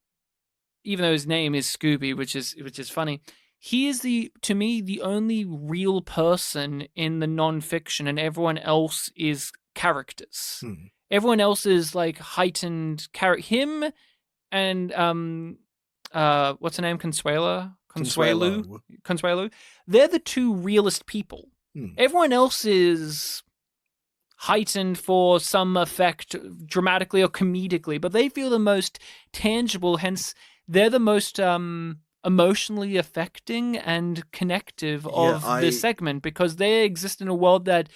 even though his name is Scooby, which is funny. He is to me the only real person in the nonfiction, and everyone else is characters. Everyone else is like heightened character. Him and what's her name? Consuelo. They're the two realest people. Everyone else is heightened for some effect, dramatically or comedically, but they feel the most tangible. Hence, they're the most emotionally affecting and connective of this segment, because they exist in a world that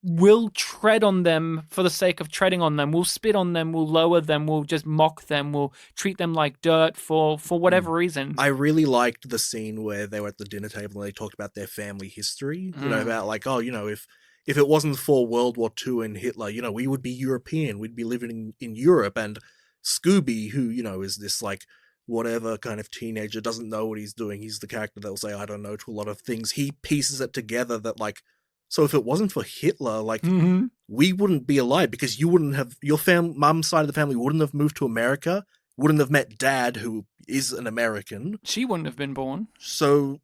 will tread on them for the sake of treading on them. We'll spit on them, we'll lower them, we'll just mock them, we'll treat them like dirt for whatever reason. I really liked the scene where they were at the dinner table and they talked about their family history. You know, about like, oh, you know, if it wasn't for World War II and Hitler, you know, we would be European, we'd be living in Europe. And Scooby, who, you know, is this like whatever kind of teenager, doesn't know what he's doing. He's the character that will say, I don't know, to a lot of things. He pieces it together that like, so if it wasn't for Hitler, like, we wouldn't be alive, because you wouldn't have, your mum's side of the family wouldn't have moved to America, wouldn't have met Dad, who is an American. She wouldn't have been born. So,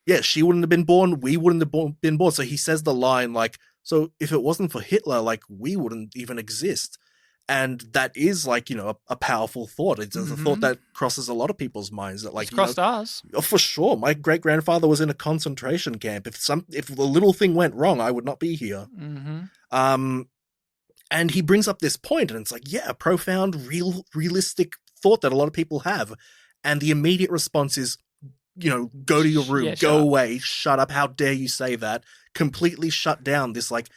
yeah, she wouldn't have been born, we wouldn't have been born. So he says the line, like, so if it wasn't for Hitler, like, we wouldn't even exist. And that is, like, you know, a powerful thought. It's a thought that crosses a lot of people's minds. That, like, it's crossed ours. Oh, for sure. My great-grandfather was in a concentration camp. If the little thing went wrong, I would not be here. And he brings up this point, and it's like, yeah, a profound, realistic thought that a lot of people have. And the immediate response is, you know, go to your room, go away, shut up, how dare you say that? Completely shut down this, like,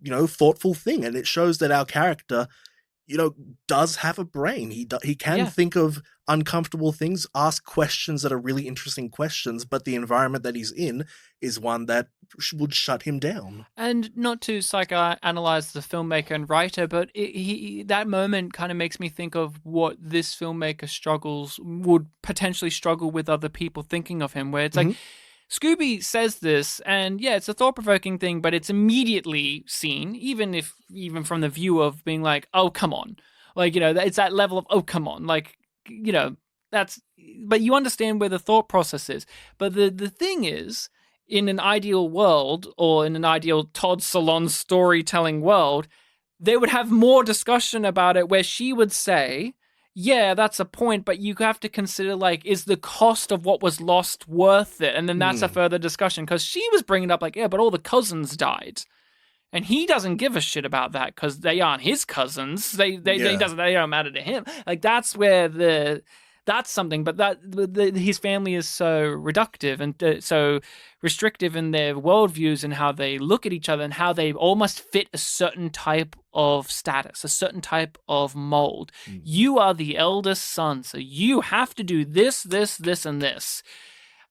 you know, thoughtful thing. And it shows that our character, you know, does have a brain. He can think of uncomfortable things, ask questions that are really interesting questions, but the environment that he's in is one that would shut him down. And not to psychoanalyze the filmmaker and writer, but that moment kind of makes me think of what this filmmaker would potentially struggle with other people thinking of him, where it's like, Scooby says this, and yeah, it's a thought-provoking thing, but it's immediately seen, even from the view of being like, oh, come on. Like, you know, it's that level of, oh, come on. Like, you know, but you understand where the thought process is. But the thing is, in an ideal world, or in an ideal Todd Solondz storytelling world, they would have more discussion about it, where she would say, yeah, that's a point, but you have to consider, like, is the cost of what was lost worth it? And then that's a further discussion, because she was bringing up, like, yeah, but all the cousins died. And he doesn't give a shit about that, because they aren't his cousins. They don't matter to him. Like, that's where that's something, but his family is so reductive and so restrictive in their worldviews and how they look at each other and how they almost fit a certain type of status, a certain type of mold. You are the eldest son, so you have to do this, this, this, and this.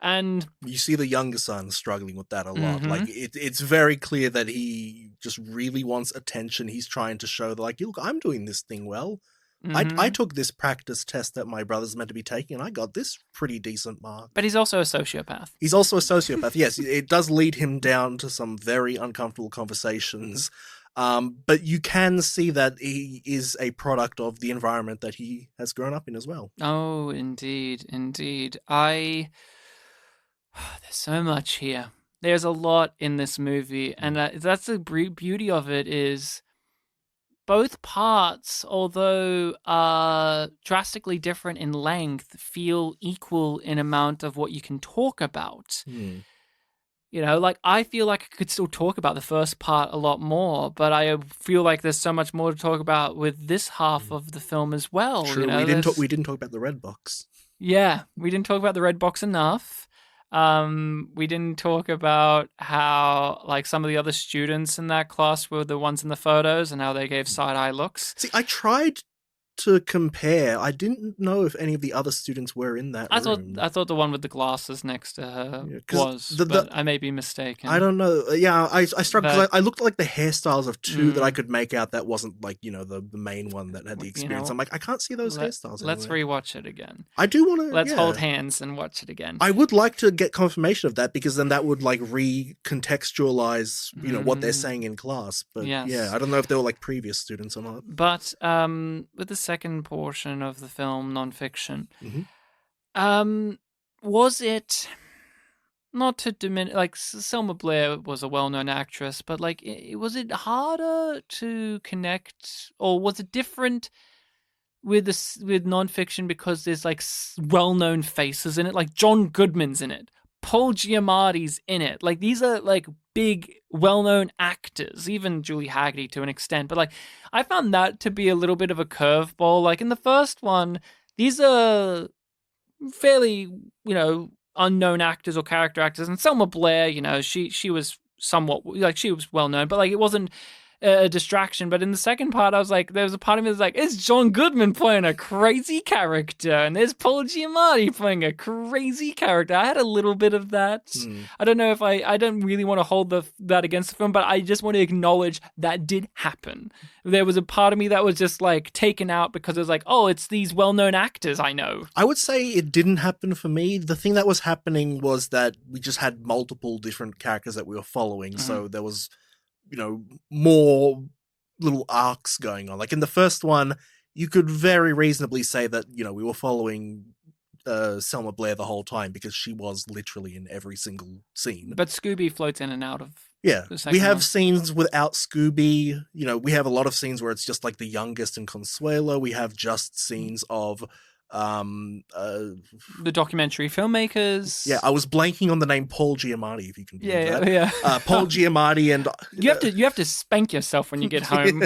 And You see the younger son struggling with that a lot. Mhm. Like it's very clear that he just really wants attention. He's trying to show that, like, look, I'm doing this thing well. I mhm. took this practice test that my brother's meant to be taking, and I got this pretty decent mark. But he's also a sociopath. He's also a sociopath. Yes, it does lead him down to some very uncomfortable conversations. But you can see that he is a product of the environment that he has grown up in as well. Oh, indeed, indeed. There's so much here. There's a lot in this movie, and that's the beauty of it is both parts, although drastically different in length, feel equal in amount of what you can talk about. You know, like, I feel like I could still talk about the first part a lot more, but I feel like there's so much more to talk about with this half of the film as well. True, you know? we didn't talk about the red box. Yeah, we didn't talk about the red box enough. We didn't talk about how, like, some of the other students in that class were the ones in the photos and how they gave side-eye looks. See, I tried to compare. I didn't know if any of the other students were in that room. I thought the one with the glasses next to her Yeah, 'cause was, but I may be mistaken. I don't know. Yeah, I struggled because I looked like the hairstyles of two that I Mm. could make out that wasn't, like, you know, the main one that had the You experience. know, I'm like, I can't see those hairstyles Let's anywhere. rewatch it again. I do want to. Let's hold hands and watch it again. I would like to get confirmation of that, because then that would, like, recontextualize, you know, what they're saying in class. But Yes. yeah, I don't know if they were, like, previous students or not. But with the second portion of the film, nonfiction, was it, not to diminish, like, Selma Blair was a well-known actress, but, like, was it harder to connect, or was it different with nonfiction because there's, like, well-known faces in it? Like, John Goodman's in it, Paul Giamatti's in it. Like, these are, like, big, well-known actors, even Julie Haggerty to an extent. But, like, I found that to be a little bit of a curveball. Like, in the first one, these are fairly, you know, unknown actors or character actors. And Selma Blair, you know, she was somewhat, like, she was well-known, but, like, it wasn't a distraction. But in the second part, I was like, there was a part of me that's like, it's John Goodman playing a crazy character, and there's Paul Giamatti playing a crazy character. I had a little bit of that. I don't know if I don't really want to hold that against the film, but I just want to acknowledge that did happen. There was a part of me that was just, like, taken out because it was like, oh, it's these well-known actors I know. I would say it didn't happen for me. The thing that was happening was that we just had multiple different characters that we were following, so there was, you know, more little arcs going on. Like, in the first one, you could very reasonably say that, you know, we were following Selma Blair the whole time, because she was literally in every single scene. But Scooby floats in and out of Yeah, the second we have one. scenes without Scooby. You know, we have a lot of scenes where it's just, like, the youngest and Consuelo. We have just scenes of the documentary filmmakers. yeah, I was blanking on the name Paul Giamatti, if you can believe that. Yeah. Paul Giamatti and You have to spank yourself when you get home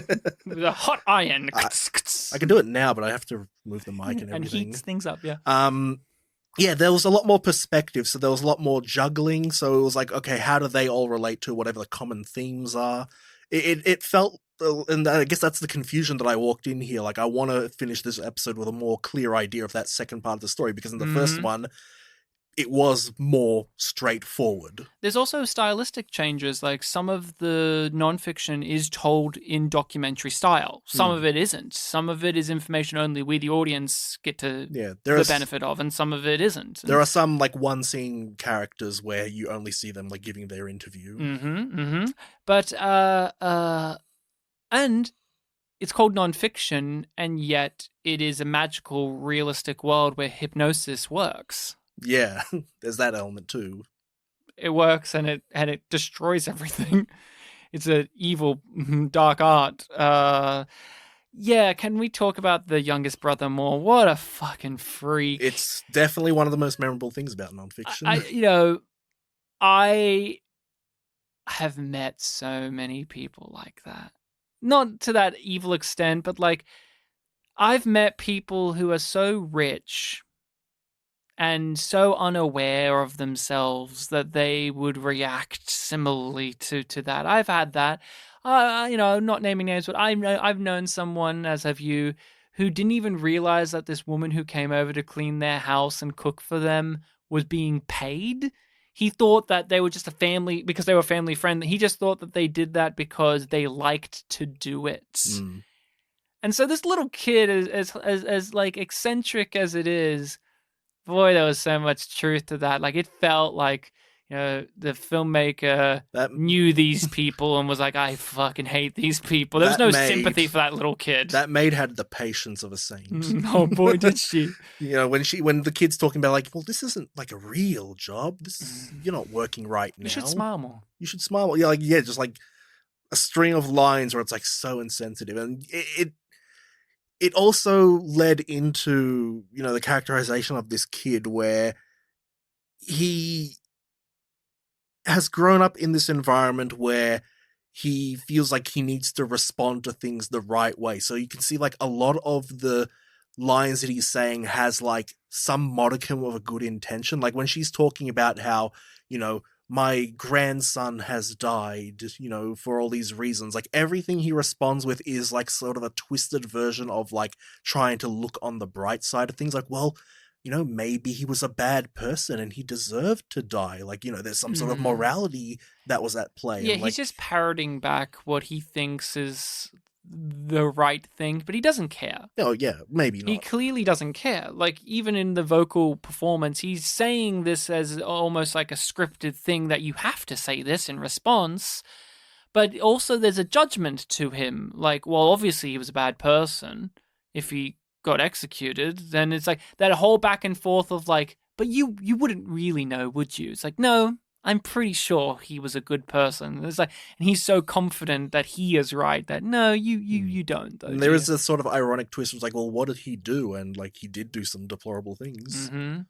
with a hot iron. I can do it now, but I have to move the mic and and everything. heats things up. Yeah. Yeah, there was a lot more perspective, so there was a lot more juggling. So it was like, okay, how do they all relate to whatever the common themes are? It felt, and I guess that's the confusion that I walked in here. Like, I want to finish this episode with a more clear idea of that second part of the story, because in the first one, it was more straightforward. There's also stylistic changes. Like, some of the nonfiction is told in documentary style. Some of it isn't. Some of it is information only we, the audience, get to the benefit of, and some of it isn't. There are some, like, one scene characters where you only see them, like, giving their interview. But and it's called nonfiction, and yet it is a magical, realistic world where hypnosis works. Yeah, there's that element too. It works, and it destroys everything. It's an evil, dark art. Yeah, can we talk about the youngest brother more? What a fucking freak! It's definitely one of the most memorable things about nonfiction. I have met so many people like that. Not to that evil extent, but, like, I've met people who are so rich and so unaware of themselves that they would react similarly to that. I've had that. Not naming names, but I've known someone, as have you, who didn't even realize that this woman who came over to clean their house and cook for them was being paid. He thought that they were just a family because they were family friend. He just thought that they did that because they liked to do it. Mm. And so this little kid, as like eccentric as it is, boy, there was so much truth to that. Like, it felt like, the filmmaker knew these people and was like, I fucking hate these people. There was no sympathy for that little kid. That maid had the patience of a saint. Oh boy, did she. When the kid's talking about like, well, this isn't like a real job. You're not working right now. You should smile more. You should smile more. Just like a string of lines where it's like so insensitive. And it also led into, the characterization of this kid where he has grown up in this environment where he feels like he needs to respond to things the right way. So you can see like a lot of the lines that he's saying has like some modicum of a good intention. Like when she's talking about how, my grandson has died, for all these reasons. Like everything he responds with is like sort of a twisted version of like trying to look on the bright side of things. Like, well, maybe he was a bad person and he deserved to die. Like, there's some sort of morality that was at play. Yeah, and he's just parroting back what he thinks is the right thing, but he doesn't care. Oh, yeah, maybe not. He clearly doesn't care. Like, even in the vocal performance, he's saying this as almost like a scripted thing that you have to say this in response. But also there's a judgment to him. Like, well, obviously he was a bad person. If he got executed, then it's like that whole back and forth of like, but you wouldn't really know, would you? It's like, no, I'm pretty sure he was a good person. It's like, and he's so confident that he is right that no, you don't. Though, and there is a sort of ironic twist. It's like, well, what did he do? And like, he did do some deplorable things. Mm-hmm.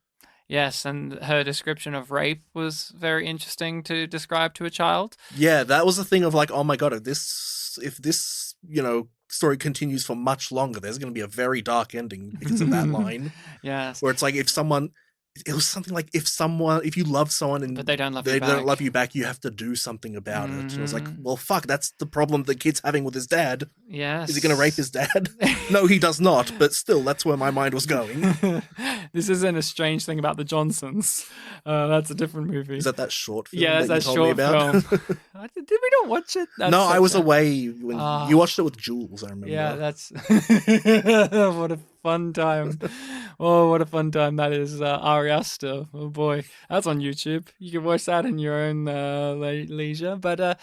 Yes, and her description of rape was very interesting to describe to a child. Yeah, that was the thing of like, oh my god, if this story continues for much longer, there's going to be a very dark ending because of that line. Yes. Where it's like, it was something like if you love someone and but they don't love you back, you have to do something about it. And it was like, well, fuck, that's the problem the kid's having with his dad. Yes. Is he going to rape his dad? No, he does not. But still, that's where my mind was going. This isn't a strange thing about the Johnsons. That's a different movie. Is that short film? Yeah, that's that short film. Did we not watch it? No, I was away when you watched it with Jules, I remember. Yeah, that's what a fun time. Oh, what a fun time that is. Ari Aster. Oh boy, that's on YouTube. You can watch that in your own leisure. But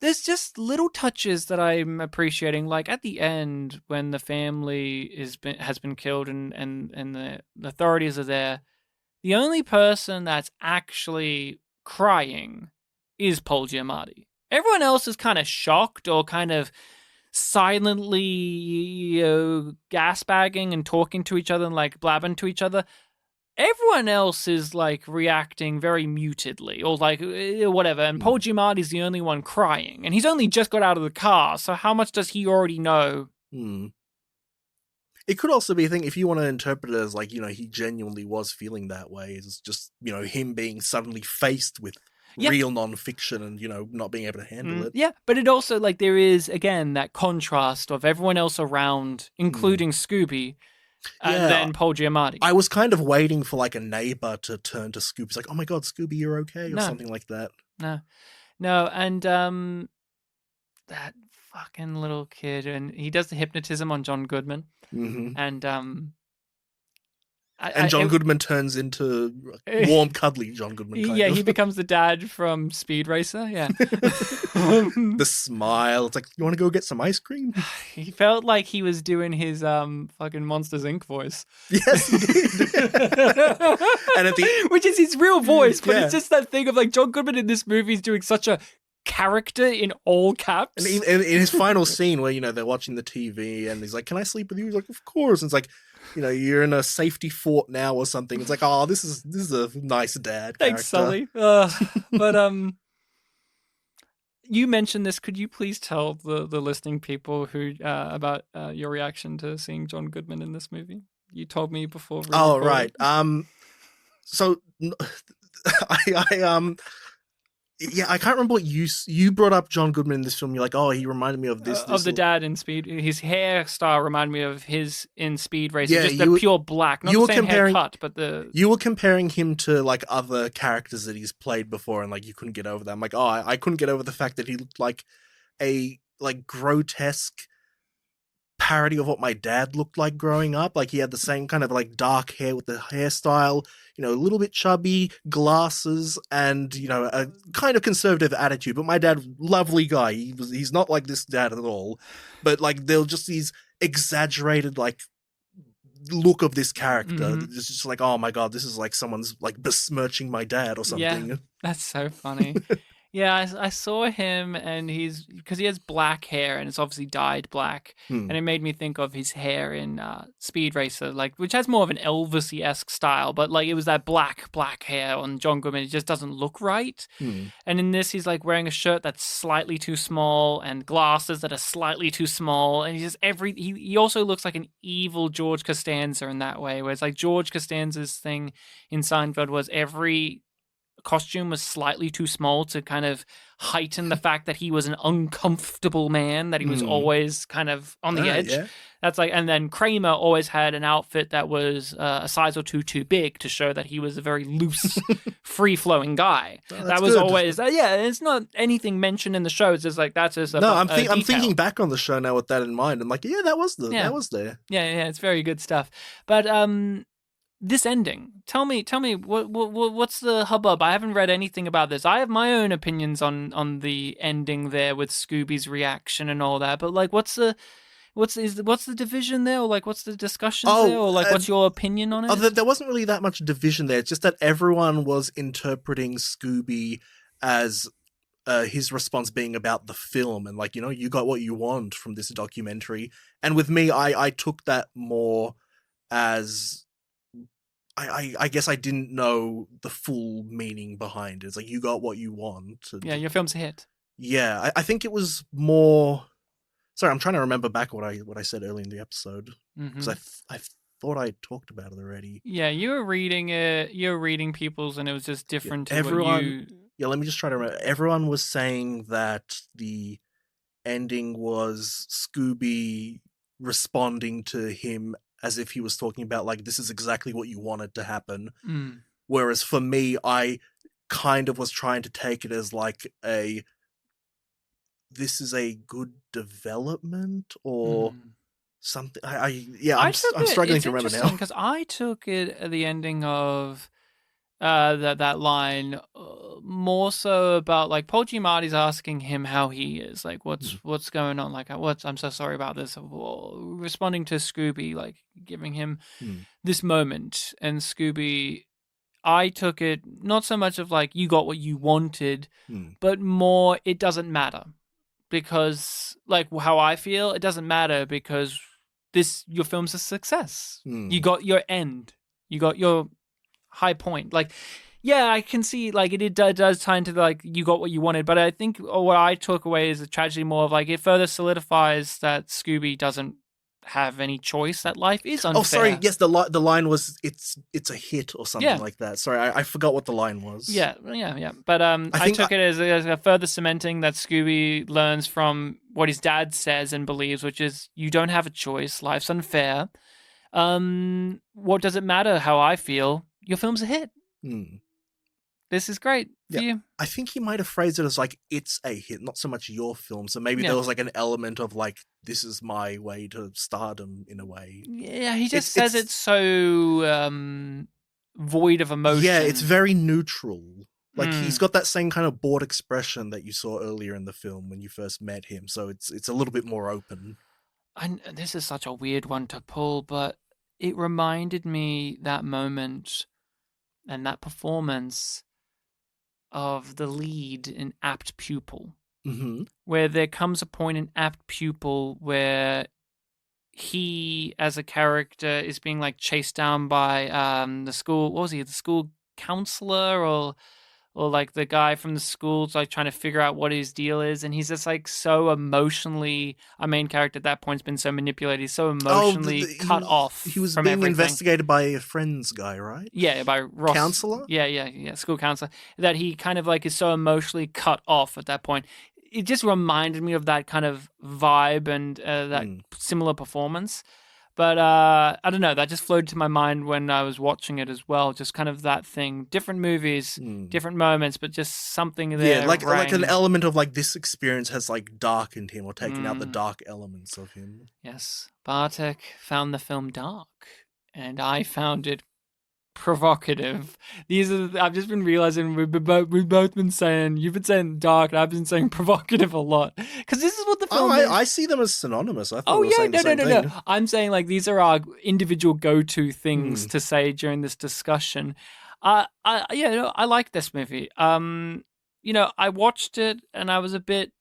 there's just little touches that I'm appreciating. Like at the end, when the family has been killed and the authorities are there, the only person that's actually crying is Paul Giamatti. Everyone else is kind of shocked or kind of silently gasbagging and talking to each other and like blabbing to each other. Everyone else is like reacting very mutedly or like whatever. And Paul Giamatti's the only one crying. And he's only just got out of the car. So how much does he already know? It could also be a thing if you want to interpret it as like, he genuinely was feeling that way. It's just, him being suddenly faced with real non-fiction and, not being able to handle it. Yeah, but it also, like, there is, again, that contrast of everyone else around, including Scooby, and then Paul Giamatti. I was kind of waiting for, like, a neighbor to turn to Scooby. It's like, oh my god, Scooby, you're okay? Or something like that. No, and that fucking little kid, and he does the hypnotism on John Goodman, and John Goodman turns into warm, cuddly John Goodman. He becomes the dad from Speed Racer. Yeah, the smile. It's like, you want to go get some ice cream? He felt like he was doing his fucking Monsters Inc. voice. Yes, he did. And which is his real voice, but it's just that thing of like John Goodman in this movie is doing such a character in all caps. And in his final scene where they're watching the TV and he's like, "Can I sleep with you?" He's like, "Of course." And it's like, you're in a safety fort now or something. It's like, oh, this is a nice dad. Thanks, Sully. But you mentioned this. Could you please tell the listening people who about your reaction to seeing John Goodman in this movie? You told me before. Oh, right. So I Yeah, I can't remember what you brought up John Goodman in this film. You're like, oh, he reminded me of this. Of the dad in Speed. His hairstyle reminded me of his in Speed Racer. Yeah, Just the pure black, not you the were same comparing- haircut, but the... You were comparing him to like other characters that he's played before, and like you couldn't get over that. I'm like, oh, I couldn't get over the fact that he looked like a like grotesque parody of what my dad looked like growing up. Like he had the same kind of like dark hair with the hairstyle, a little bit chubby, glasses, and a kind of conservative attitude. But my dad, lovely guy. He's not like this dad at all. But like they'll just these exaggerated like look of this character. Mhm. It's just like, oh my god, this is like someone's like besmirching my dad or something. Yeah, that's so funny. Yeah, I saw him, and because he has black hair, and it's obviously dyed black, and it made me think of his hair in Speed Racer, like which has more of an Elvis-esque style, but like it was that black hair on John Goodman. It just doesn't look right. And in this, he's like wearing a shirt that's slightly too small and glasses that are slightly too small, and he also looks like an evil George Costanza in that way, where it's like George Costanza's thing in Seinfeld was every costume was slightly too small to kind of heighten the fact that he was an uncomfortable man, that he was always kind of on the edge. Yeah. That's like, and then Kramer always had an outfit that was a size or two too big to show that he was a very loose, free-flowing guy. Oh, that was good. always, it's not anything mentioned in the show. It's just like, that's just a No, I'm detail. thinking back on the show now with that in mind. I'm like, yeah, that was there. Yeah, it's very good stuff. But this ending, tell me, what's the hubbub? I haven't read anything about this. I have my own opinions on the ending there with Scooby's reaction and all that. But like, what's the division there, or like what's the discussion there, or like what's your opinion on it? There wasn't really that much division there. It's just that everyone was interpreting Scooby as his response being about the film, and like, you got what you want from this documentary. And with me, I took that more as I guess I didn't know the full meaning behind it. It's like, you got what you want. And yeah, your film's a hit. yeah, I think it was more. Sorry, I'm trying to remember back what I said early in the episode, because I thought I talked about it already. Yeah, you were reading it. You were reading people's, and it was just different to what you. Yeah, let me just try to remember. Everyone was saying that the ending was Scooby responding to him as if he was talking about, like, this is exactly what you wanted to happen. Whereas for me, I kind of was trying to take it as like this is a good development or something. I'm struggling to remember now. Because I took it at the ending of that line more so about like Paul Giamatti's asking him how he is, like what's going on, like I'm so sorry about this, responding to Scooby, like giving him this moment, and Scooby, I took it not so much of like you got what you wanted, but more it doesn't matter, because like how I feel, it doesn't matter because your film's a success. You got your end, you got your high point. Like, yeah, I can see like it does tie into like you got what you wanted, but I think what I took away is a tragedy more of like it further solidifies that Scooby doesn't have any choice, that life is unfair. Oh, sorry, yes, the line was it's a hit or something like that. Sorry, I forgot what the line was. Yeah. But I took it as a further cementing that Scooby learns from what his dad says and believes, which is you don't have a choice, life's unfair. What does it matter how I feel? Your film's a hit. This is great for you. I think he might have phrased it as like, it's a hit, not so much your film. So maybe there was like an element of like, this is my way to stardom in a way. Yeah, he just says it's so void of emotion. Yeah, it's very neutral. Like he's got that same kind of bored expression that you saw earlier in the film when you first met him. So it's a little bit more open. And this is such a weird one to pull, but it reminded me, that moment and that performance, of the lead in Apt Pupil, where there comes a point in Apt Pupil where he, as a character, is being like chased down by the school. What was he? The school counselor, or or like the guy from the school's like trying to figure out what his deal is, and he's just like so emotionally. Our main character at that point's been so manipulated. He's so emotionally cut off. He was from being everything. investigated by a friend's guy, right? Yeah, by Ross. Counselor? Yeah, school counselor. That he kind of like is so emotionally cut off at that point. It just reminded me of that kind of vibe and that similar performance. But I don't know, that just flowed to my mind when I was watching it as well. Just kind of that thing. Different movies, different moments, but just something there. Yeah, like an element of like this experience has like darkened him or taken out the dark elements of him. Yes. Bartek found the film dark, and I found it provocative. I've just been realizing we've both been saying, you've been saying dark and I've been saying provocative a lot, because this is what the film is. I see them as synonymous. I thought we were saying the same thing. No. I'm saying like these are our individual go-to things to say during this discussion. I like this movie. I watched it and I was a bit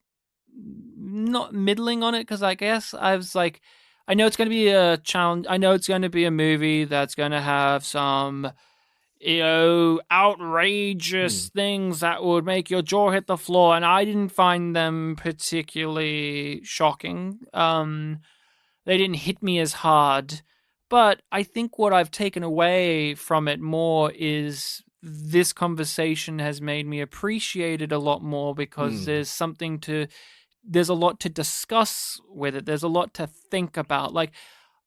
not middling on it, because I guess I was like, I know it's going to be a challenge. I know it's going to be a movie that's going to have some, outrageous things that would make your jaw hit the floor. And I didn't find them particularly shocking. They didn't hit me as hard. But I think what I've taken away from it more is this conversation has made me appreciate it a lot more, because there's a lot to discuss with it. There's a lot to think about. Like,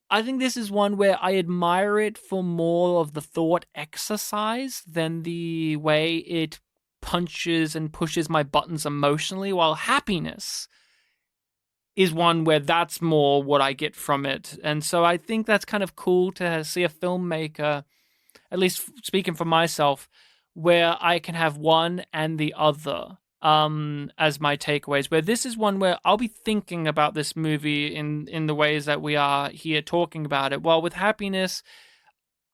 I think this is one where I admire it for more of the thought exercise than the way it punches and pushes my buttons emotionally, while Happiness is one where that's more what I get from it. And so I think that's kind of cool to see a filmmaker, at least speaking for myself, where I can have one and the other as my takeaways, where this is one where I'll be thinking about this movie in the ways that we are here talking about it. While with Happiness,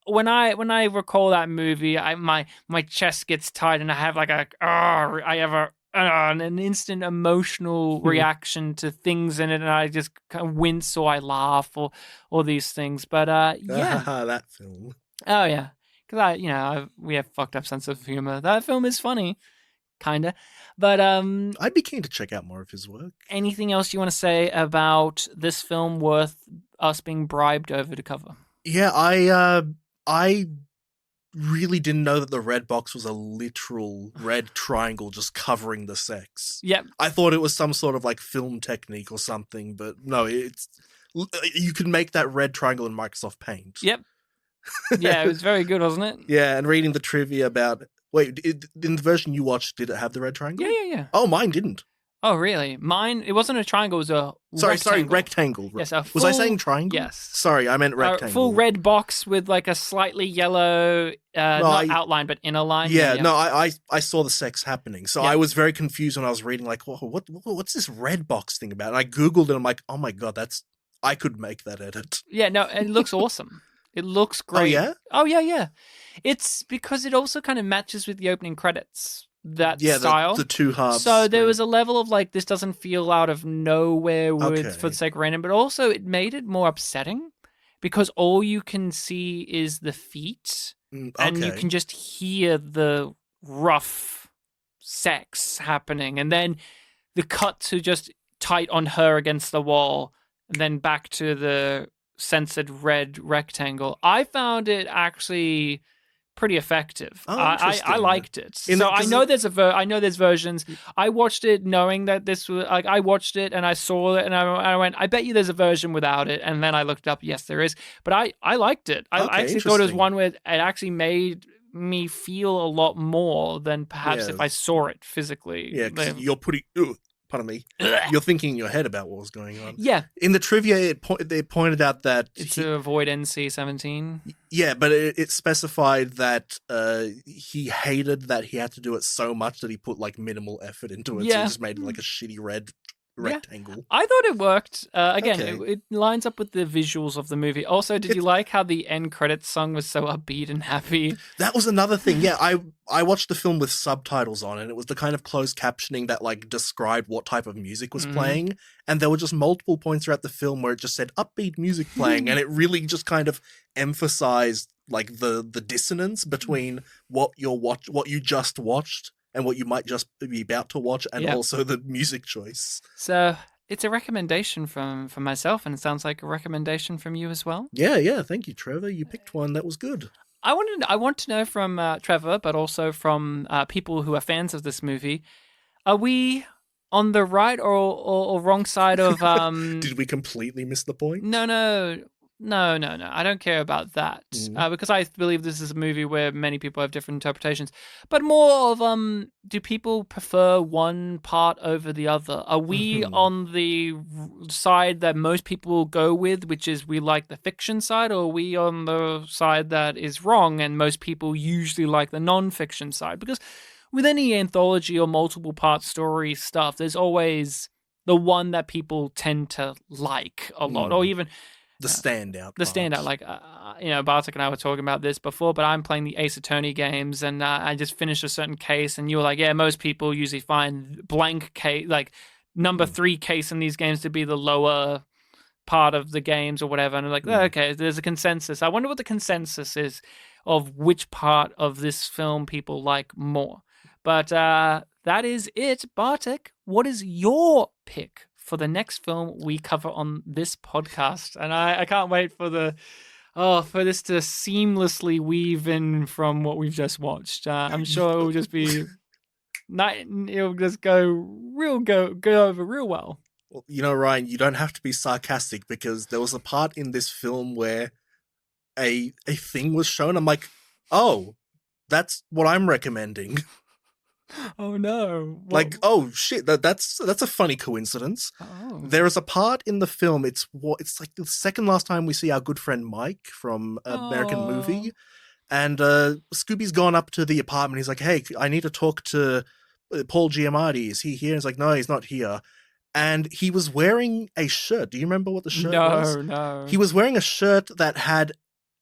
when I recall that movie, my chest gets tight and I have like an instant emotional reaction to things in it, and I just kind of wince or I laugh or these things. But that film. Oh yeah, because we have fucked up sense of humor. That film is funny. Kinda. But I'd be keen to check out more of his work. Anything else you want to say about this film worth us being bribed over to cover? Yeah, I really didn't know that the red box was a literal red triangle just covering the sex. Yep. I thought it was some sort of like film technique or something, but no, you could make that red triangle in Microsoft Paint. Yep. Yeah, it was very good, wasn't it? Yeah, and reading the trivia about... Wait, in the version you watched, did it have the red triangle? Yeah. Oh, mine didn't. Oh, really? Mine, it wasn't a triangle, it was a rectangle. Yes, was I saying triangle? Yes. Sorry, I meant rectangle. A full red box with like a slightly yellow, outline, but inner line. Yeah, no, I saw the sex happening. So I was very confused when I was reading, like, what's this red box thing about? And I Googled it, and I'm like, oh my God, I could make that edit. Yeah, no, it looks awesome. It looks great. Oh, yeah? Oh, yeah. It's because it also kind of matches with the opening credits, that style. The two halves. So there was a level of like, this doesn't feel out of nowhere for the sake of random, but also it made it more upsetting because all you can see is the feet and you can just hear the rough sex happening. And then the cut to just tight on her against the wall and then back to the censored red rectangle. I found it actually pretty effective. I liked it. I know there's versions. I watched it knowing that this was like, I watched it and I saw it and I went, I bet you there's a version without it. And then I looked up, yes, there is. But I liked it. I actually thought it was one where it actually made me feel a lot more than perhaps if I saw it physically. Yeah, because you're pretty... Pardon me. You're thinking in your head about what was going on. Yeah. In the trivia, they pointed out that... It's to avoid NC-17. Yeah, but it specified that he hated that he had to do it so much that he put like minimal effort into it. Yeah. So he just made like a shitty red rectangle. I thought it worked. Again, it lines up with the visuals of the movie. Also, did you like how the end credits song was so upbeat and happy? That was another thing. Yeah, I watched the film with subtitles on, and it was the kind of closed captioning that like described what type of music was playing. And there were just multiple points throughout the film where it just said upbeat music playing, and it really just kind of emphasized like the dissonance between what you just watched and what you might just be about to watch, and Yep. also the music choice. So it's a recommendation from myself, and it sounds like a recommendation from you as well. Yeah. Thank you, Trevor. You picked one that was good. I want to know from Trevor, but also from people who are fans of this movie, are we on the right or wrong side of? Did we completely miss the point? No. I don't care about that because I believe this is a movie where many people have different interpretations. But more of do people prefer one part over the other? Are we on the side that most people go with, which is we like the fiction side, or are we on the side that is wrong and most people usually like the non-fiction side? Because with any anthology or multiple part story stuff, there's always the one that people tend to like a lot, or even the standout. The standout, like, Bartek and I were talking about this before, but I'm playing the Ace Attorney games, and I just finished a certain case, and you were like, yeah, most people usually find blank case, like, number 3 case in these games to be the lower part of the games or whatever, and I'm like, okay, there's a consensus. I wonder what the consensus is of which part of this film people like more. But that is it. Bartek, what is your pick for the next film we cover on this podcast? And I can't wait for for this to seamlessly weave in from what we've just watched. I'm sure it will just be it'll just go over real well. Well, Ryan, you don't have to be sarcastic, because there was a part in this film where a thing was shown. I'm like, oh, that's what I'm recommending. Oh no! Like, oh shit, that's a funny coincidence. Oh. There is a part in the film. It's like the second last time we see our good friend Mike from American Movie, and Scooby's gone up to the apartment. He's like, "Hey, I need to talk to Paul Giamatti. Is he here?" He's like, "No, he's not here." And he was wearing a shirt. Do you remember what the shirt was? No. He was wearing a shirt that had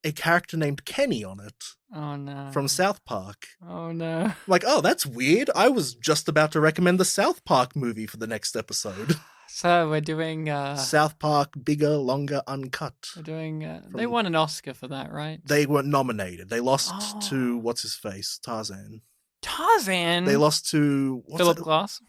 a character named Kenny on it. Oh no. From South Park. Oh no. Like, oh, that's weird. I was just about to recommend the South Park movie for the next episode. So we're doing South Park, Bigger, Longer, Uncut. We're doing they won an Oscar for that, right? They were nominated. They lost to what's his face? Tarzan. They lost to Philip Glass?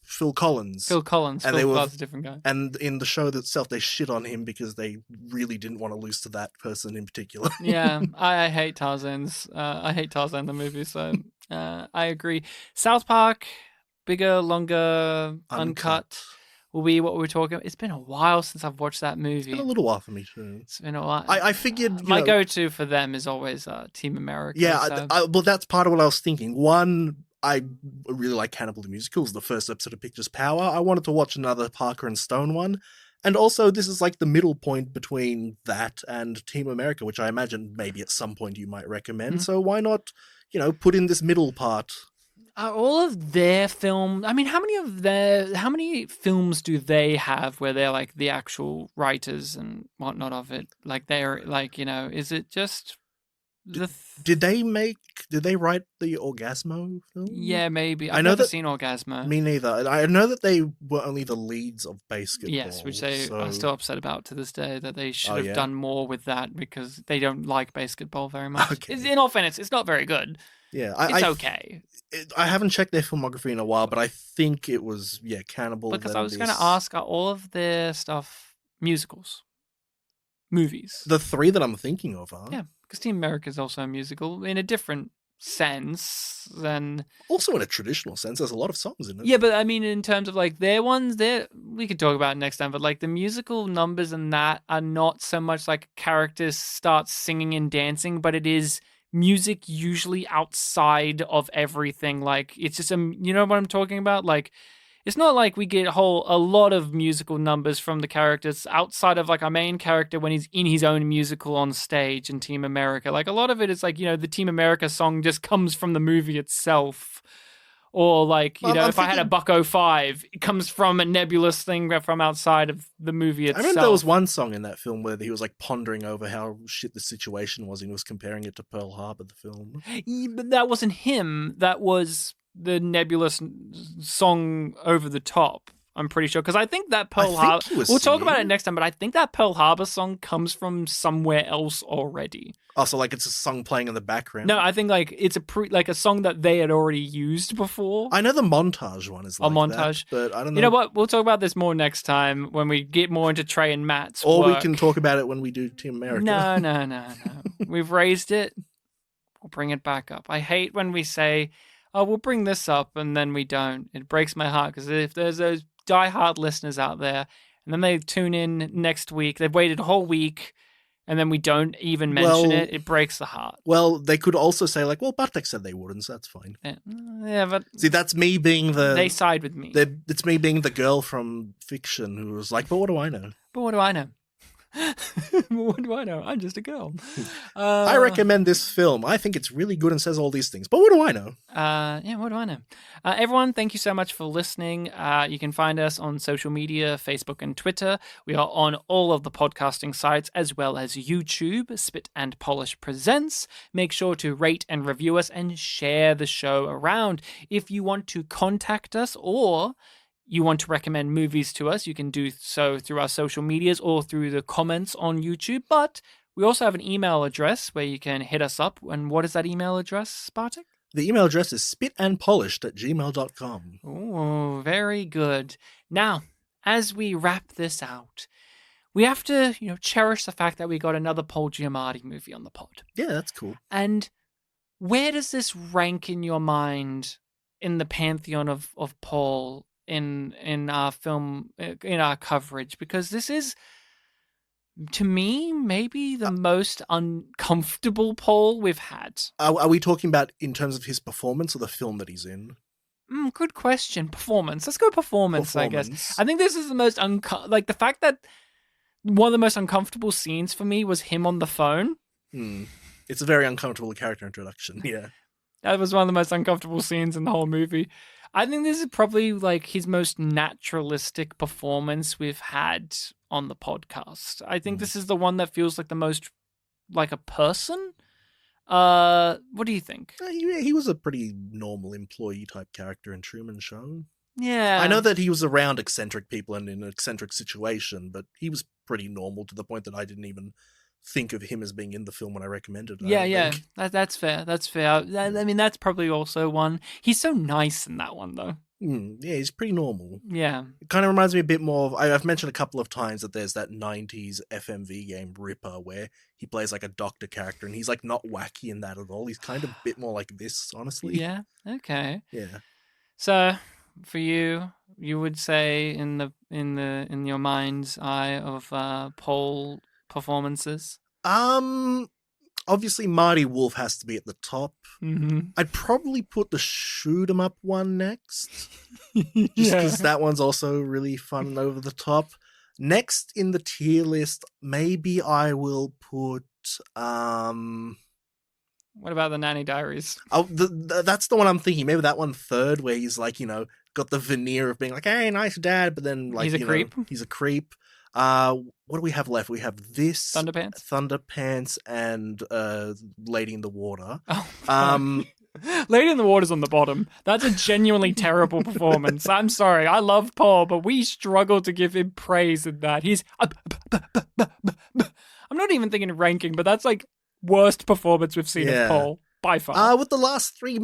Phil Collins. Phil Collins. And Phil Glass is a different guy. And in the show itself, they shit on him because they really didn't want to lose to that person in particular. Yeah, I hate Tarzan's. I hate Tarzan the movie, so I agree. South Park, Bigger, Longer, Uncut will be what we're talking about. It's been a while since I've watched that movie. It's been a little while for me too. It's been a while. I figured my go-to for them is always Team America. Yeah, so. well, that's part of what I was thinking. One, I really like Cannibal the Musical. It was the first episode of Pictures Power. I wanted to watch another Parker and Stone one. And also, this is like the middle point between that and Team America, which I imagine maybe at some point you might recommend. Mm-hmm. So why not, put in this middle part? All of their film. I mean, how many films do they have where they're like the actual writers and whatnot of it? Like they're like, is it just Did they write the Orgasmo film? Yeah, maybe. I've never seen Orgasmo. Me neither. I know that they were only the leads of Basketball. Yes, which they are still upset about to this day, that they should have done more with that because they don't like Basketball very much. Okay. In all fairness, it's not very good. Yeah, it's okay. I haven't checked their filmography in a while, but I think it was, Cannibal. Because I was going to ask, are all of their stuff musicals? Movies? The 3 that I'm thinking of are. Yeah, because Team America is also a musical in a different sense than... Also in a traditional sense, there's a lot of songs in it. Yeah, but I mean, in terms of like their ones, we could talk about it next time, but like the musical numbers and that are not so much like characters start singing and dancing, but it is music usually outside of everything. Like it's just you know what I'm talking about? Like it's not like we get a lot of musical numbers from the characters outside of like our main character when he's in his own musical on stage in Team America. Like a lot of it is like, the Team America song just comes from the movie itself. Or like, if I had a Bucko 5, it comes from a nebulous thing from outside of the movie itself. I remember there was one song in that film where he was like pondering over how shit the situation was, and he was comparing it to Pearl Harbor, the film. Yeah, but that wasn't him. That was the nebulous song over the top. I'm pretty sure, because I think that Pearl I Harbor. think he was We'll talk about it singing. next time, but I think that Pearl Harbor song comes from somewhere else already. Oh, so like it's a song playing in the background. No, I think like it's a song that they had already used before. I know the montage one is like montage. that, but I don't know. You know what? We'll talk about this more next time when we get more into Trey and Matt's Or we work. can talk about it when we do Team America. No. We've raised it. We'll bring it back up. I hate when we say, "Oh, we'll bring this up," and then we don't. It breaks my heart, because if there's those diehard listeners out there, and then they tune in next week, they've waited a whole week, and then we don't even mention it, it breaks the heart. Well, they could also say like, "Well, Bartek said they wouldn't, so that's fine." Yeah, but See, that's me being they side with me. It's me being the girl from fiction who was like, "But what do I know?" But what do I know? What do I know? I'm just a girl. I recommend this film. I think it's really good and says all these things. But what do I know? Yeah, what do I know? Everyone, thank you so much for listening. You can find us on social media, Facebook and Twitter. We are on all of the podcasting sites as well as YouTube. Spit and Polish Presents. Make sure to rate and review us and share the show around. If you want to contact us or you want to recommend movies to us, you can do so through our social medias or through the comments on YouTube. But we also have an email address where you can hit us up. And what is that email address, Bartek? The email address is spitandpolished@gmail.com. Oh, very good. Now, as we wrap this out, we have to, cherish the fact that we got another Paul Giamatti movie on the pod. Yeah, that's cool. And where does this rank in your mind in the pantheon of Paul in our film, in our coverage? Because this is, to me, maybe the most uncomfortable Paul we've had. Are we talking about in terms of his performance or the film that he's in? Good question. Performance. Let's go performance, I guess. I think this is the most the fact that one of the most uncomfortable scenes for me was him on the phone. It's a very uncomfortable character introduction. Yeah. That was one of the most uncomfortable scenes in the whole movie. I think this is probably like his most naturalistic performance we've had on the podcast. I think this is the one that feels like the most like a person. What do you think? He was a pretty normal employee type character in Truman Show. Yeah. I know that he was around eccentric people and in an eccentric situation, but he was pretty normal to the point that I didn't even think of him as being in the film when I recommended it. Yeah. That's fair. That's fair. I mean, that's probably also one. He's so nice in that one, though. Yeah, he's pretty normal. Yeah. It kind of reminds me a bit more of, I've mentioned a couple of times that there's that 90s FMV game Ripper where he plays like a doctor character and he's like not wacky in that at all. He's kind of a bit more like this, honestly. Yeah. Okay. Yeah. So for you would say in your mind's eye of Paul performances? Obviously Marty Wolf has to be at the top. Mm-hmm. I'd probably put the Shoot 'em Up one next. Just because that one's also really fun and over the top. Next in the tier list, maybe I will put what about the Nanny Diaries? That's the one I'm thinking. Maybe that one third, where he's like, got the veneer of being like, hey, nice dad, but then like he's a creep. He's a creep. What do we have left? We have this Thunderpants, and Lady in the Water. Oh, Lady in the Water's on the bottom. That's a genuinely terrible performance. I'm sorry. I love Paul, but we struggle to give him praise in that. He's I'm not even thinking of ranking, but that's like worst performance we've seen of Paul by far. With the last three,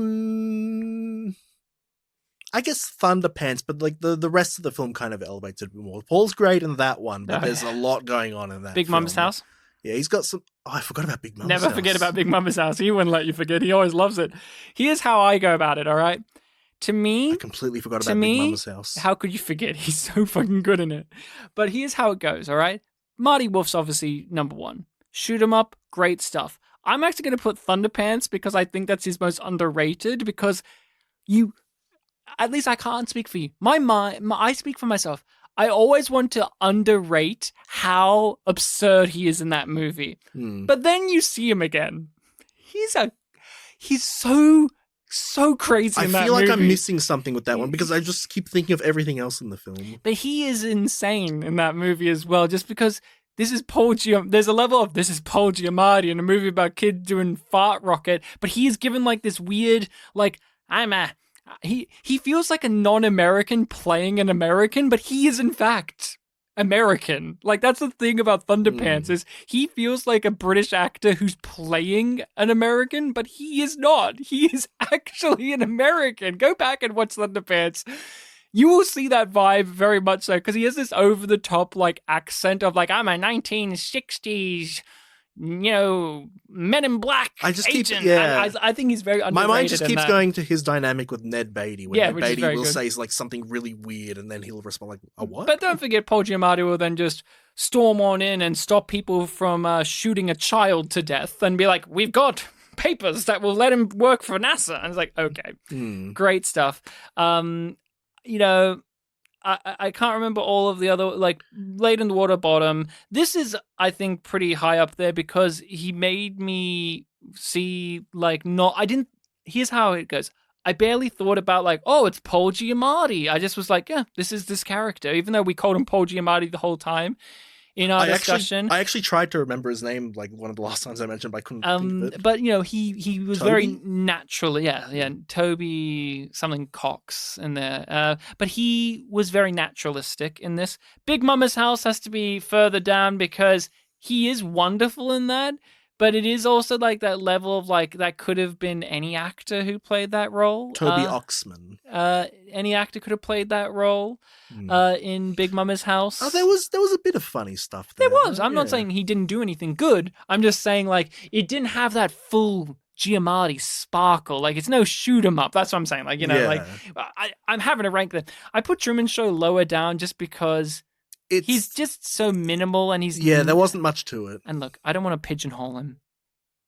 I guess Thunderpants, but like the rest of the film kind of elevates it a bit more. Paul's great in that one, but there's a lot going on in that Big film. Mama's House? Yeah, he's got some... Oh, I forgot about Big Mama's House. Never forget about Big Mama's House. He wouldn't let you forget. He always loves it. Here's how I go about it, all right? To me... I completely forgot about Big Mama's House. How could you forget? He's so fucking good in it. But here's how it goes, all right? Marty Wolf's obviously number one. Shoot 'em up, great stuff. I'm actually going to put Thunderpants because I think that's his most underrated because at least I can't speak for you. I speak for myself. I always want to underrate how absurd he is in that movie. But then you see him again. He's so crazy in that movie. I feel like I'm missing something with that one because I just keep thinking of everything else in the film. But he is insane in that movie as well, just because this is Paul Giamatti. There's a level of this is Paul Giamatti in a movie about kids doing fart rocket, but he is given like this weird, like, I'm a he feels like a non-American playing an American, but he is in fact American. Like, that's the thing about Thunderpants is he feels like a British actor who's playing an American, but he is not. He is actually an American. Go back and watch Thunderpants. You will see that vibe very much so, because he has this over-the-top, like, accent of, like, I'm a 1960s, Men in Black agent. I think he's very underrated. My mind just keeps that. going to his dynamic with Ned Beatty, where Ned which is Beatty very will good. say like something really weird, and then he'll respond like, "A what?" But don't forget, Paul Giamatti will then just storm on in and stop people from shooting a child to death and be like, we've got papers that will let him work for NASA. And it's like, okay, great stuff. I can't remember all of the other, like, Late in the Water Bottom. This is, I think, pretty high up there because he made me see, like, here's how it goes. I barely thought about, like, oh, it's Paul Giamatti. I just was like, yeah, this is this character, even though we called him Paul Giamatti the whole time in our discussion. I actually tried to remember his name, like, one of the last times I mentioned, but I couldn't think of it. But, he was Toby? very natural. Yeah, Toby something Cox in there. But he was very naturalistic in this. Big Mama's House has to be further down because he is wonderful in that. But it is also like that level of like that could have been any actor who played that role. Toby Oxman. Any actor could have played that role in Big Mama's House. Oh, there was a bit of funny stuff there. There was. I'm not saying he didn't do anything good. I'm just saying like it didn't have that full Giamatti sparkle. Like it's no shoot 'em up. That's what I'm saying. Like like I'm having to rank them. I put Truman Show lower down just because. He's just so minimal, and there wasn't much to it. And look, I don't want to pigeonhole him,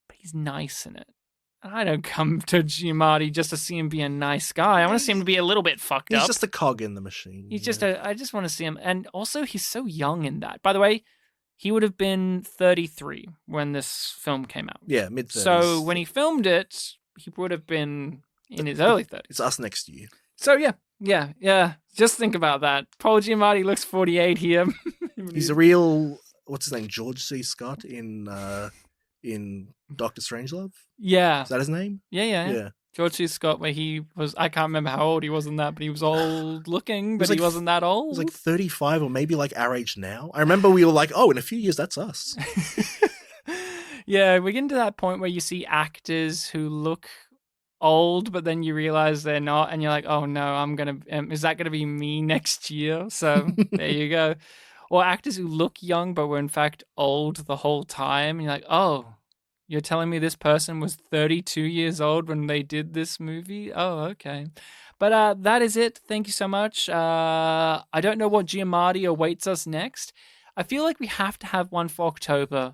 but he's nice in it. And I don't come to Giamatti just to see him be a nice guy. I want to see him to be a little bit fucked up. He's just a cog in the machine. He's I just want to see him, and also he's so young in that. By the way, he would have been 33 when this film came out. Yeah, mid-30s. So when he filmed it, he would have been in his early 30s. It's us next year. So yeah. Just think about that. Paul Giamatti looks 48 here. He's a real, what's his name, George C. Scott in Doctor Strangelove? Yeah. Is that his name? Yeah. George C. Scott, where he was, I can't remember how old he was in that, but he was old looking, but he wasn't that old. He was like 35 or maybe like our age now. I remember we were like, oh, in a few years, that's us. Yeah, we're getting to that point where you see actors who look old, but then you realize they're not, and you're like, oh no, is that gonna be me next year? So there you go. Or actors who look young but were in fact old the whole time, and you're like, oh, you're telling me this person was 32 years old when they did this movie? Oh, okay. But that is it. Thank you so much. I don't know what Giamatti awaits us next. I feel like we have to have one for October,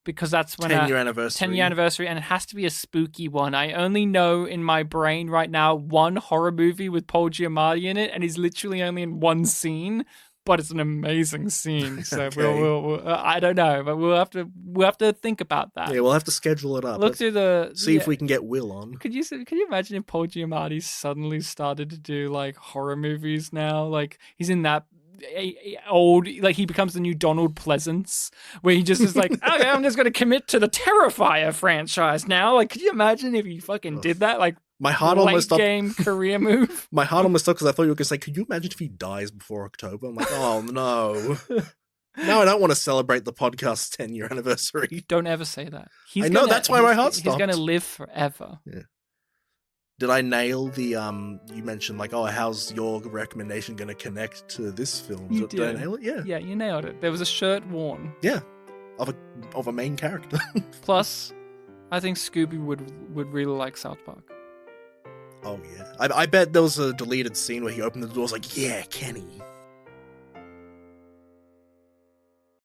because that's when 10-year anniversary. 10-year anniversary, and it has to be a spooky one. I only know in my brain right now one horror movie with Paul Giamatti in it, and he's literally only in one scene, but it's an amazing scene. So Okay. we'll I don't know, but we'll have to think about that. Yeah, we'll have to schedule it up. Look through see if we can get Will on. Could you imagine if Paul Giamatti suddenly started to do like horror movies now? Like he's in that old, like he becomes the new Donald Pleasance, where he just is like, okay, I'm just going to commit to the Terrifier franchise now. Like, could you imagine if he fucking did that? Like, my heart almost stopped. Game career move. My heart almost stopped because I thought you were going to say, could you imagine if he dies before October? I'm like, oh no. Now I don't want to celebrate the podcast's 10-year anniversary. Don't ever say that. That's why my heart stopped. He's going to live forever. Yeah. Did I nail the, you mentioned like, oh, how's your recommendation going to connect to this film? You did I nail it? Yeah. Yeah, you nailed it. There was a shirt worn. Yeah. Of a main character. Plus, I think Scooby would really like South Park. Oh, yeah. I bet there was a deleted scene where he opened the door, was like, yeah, Kenny.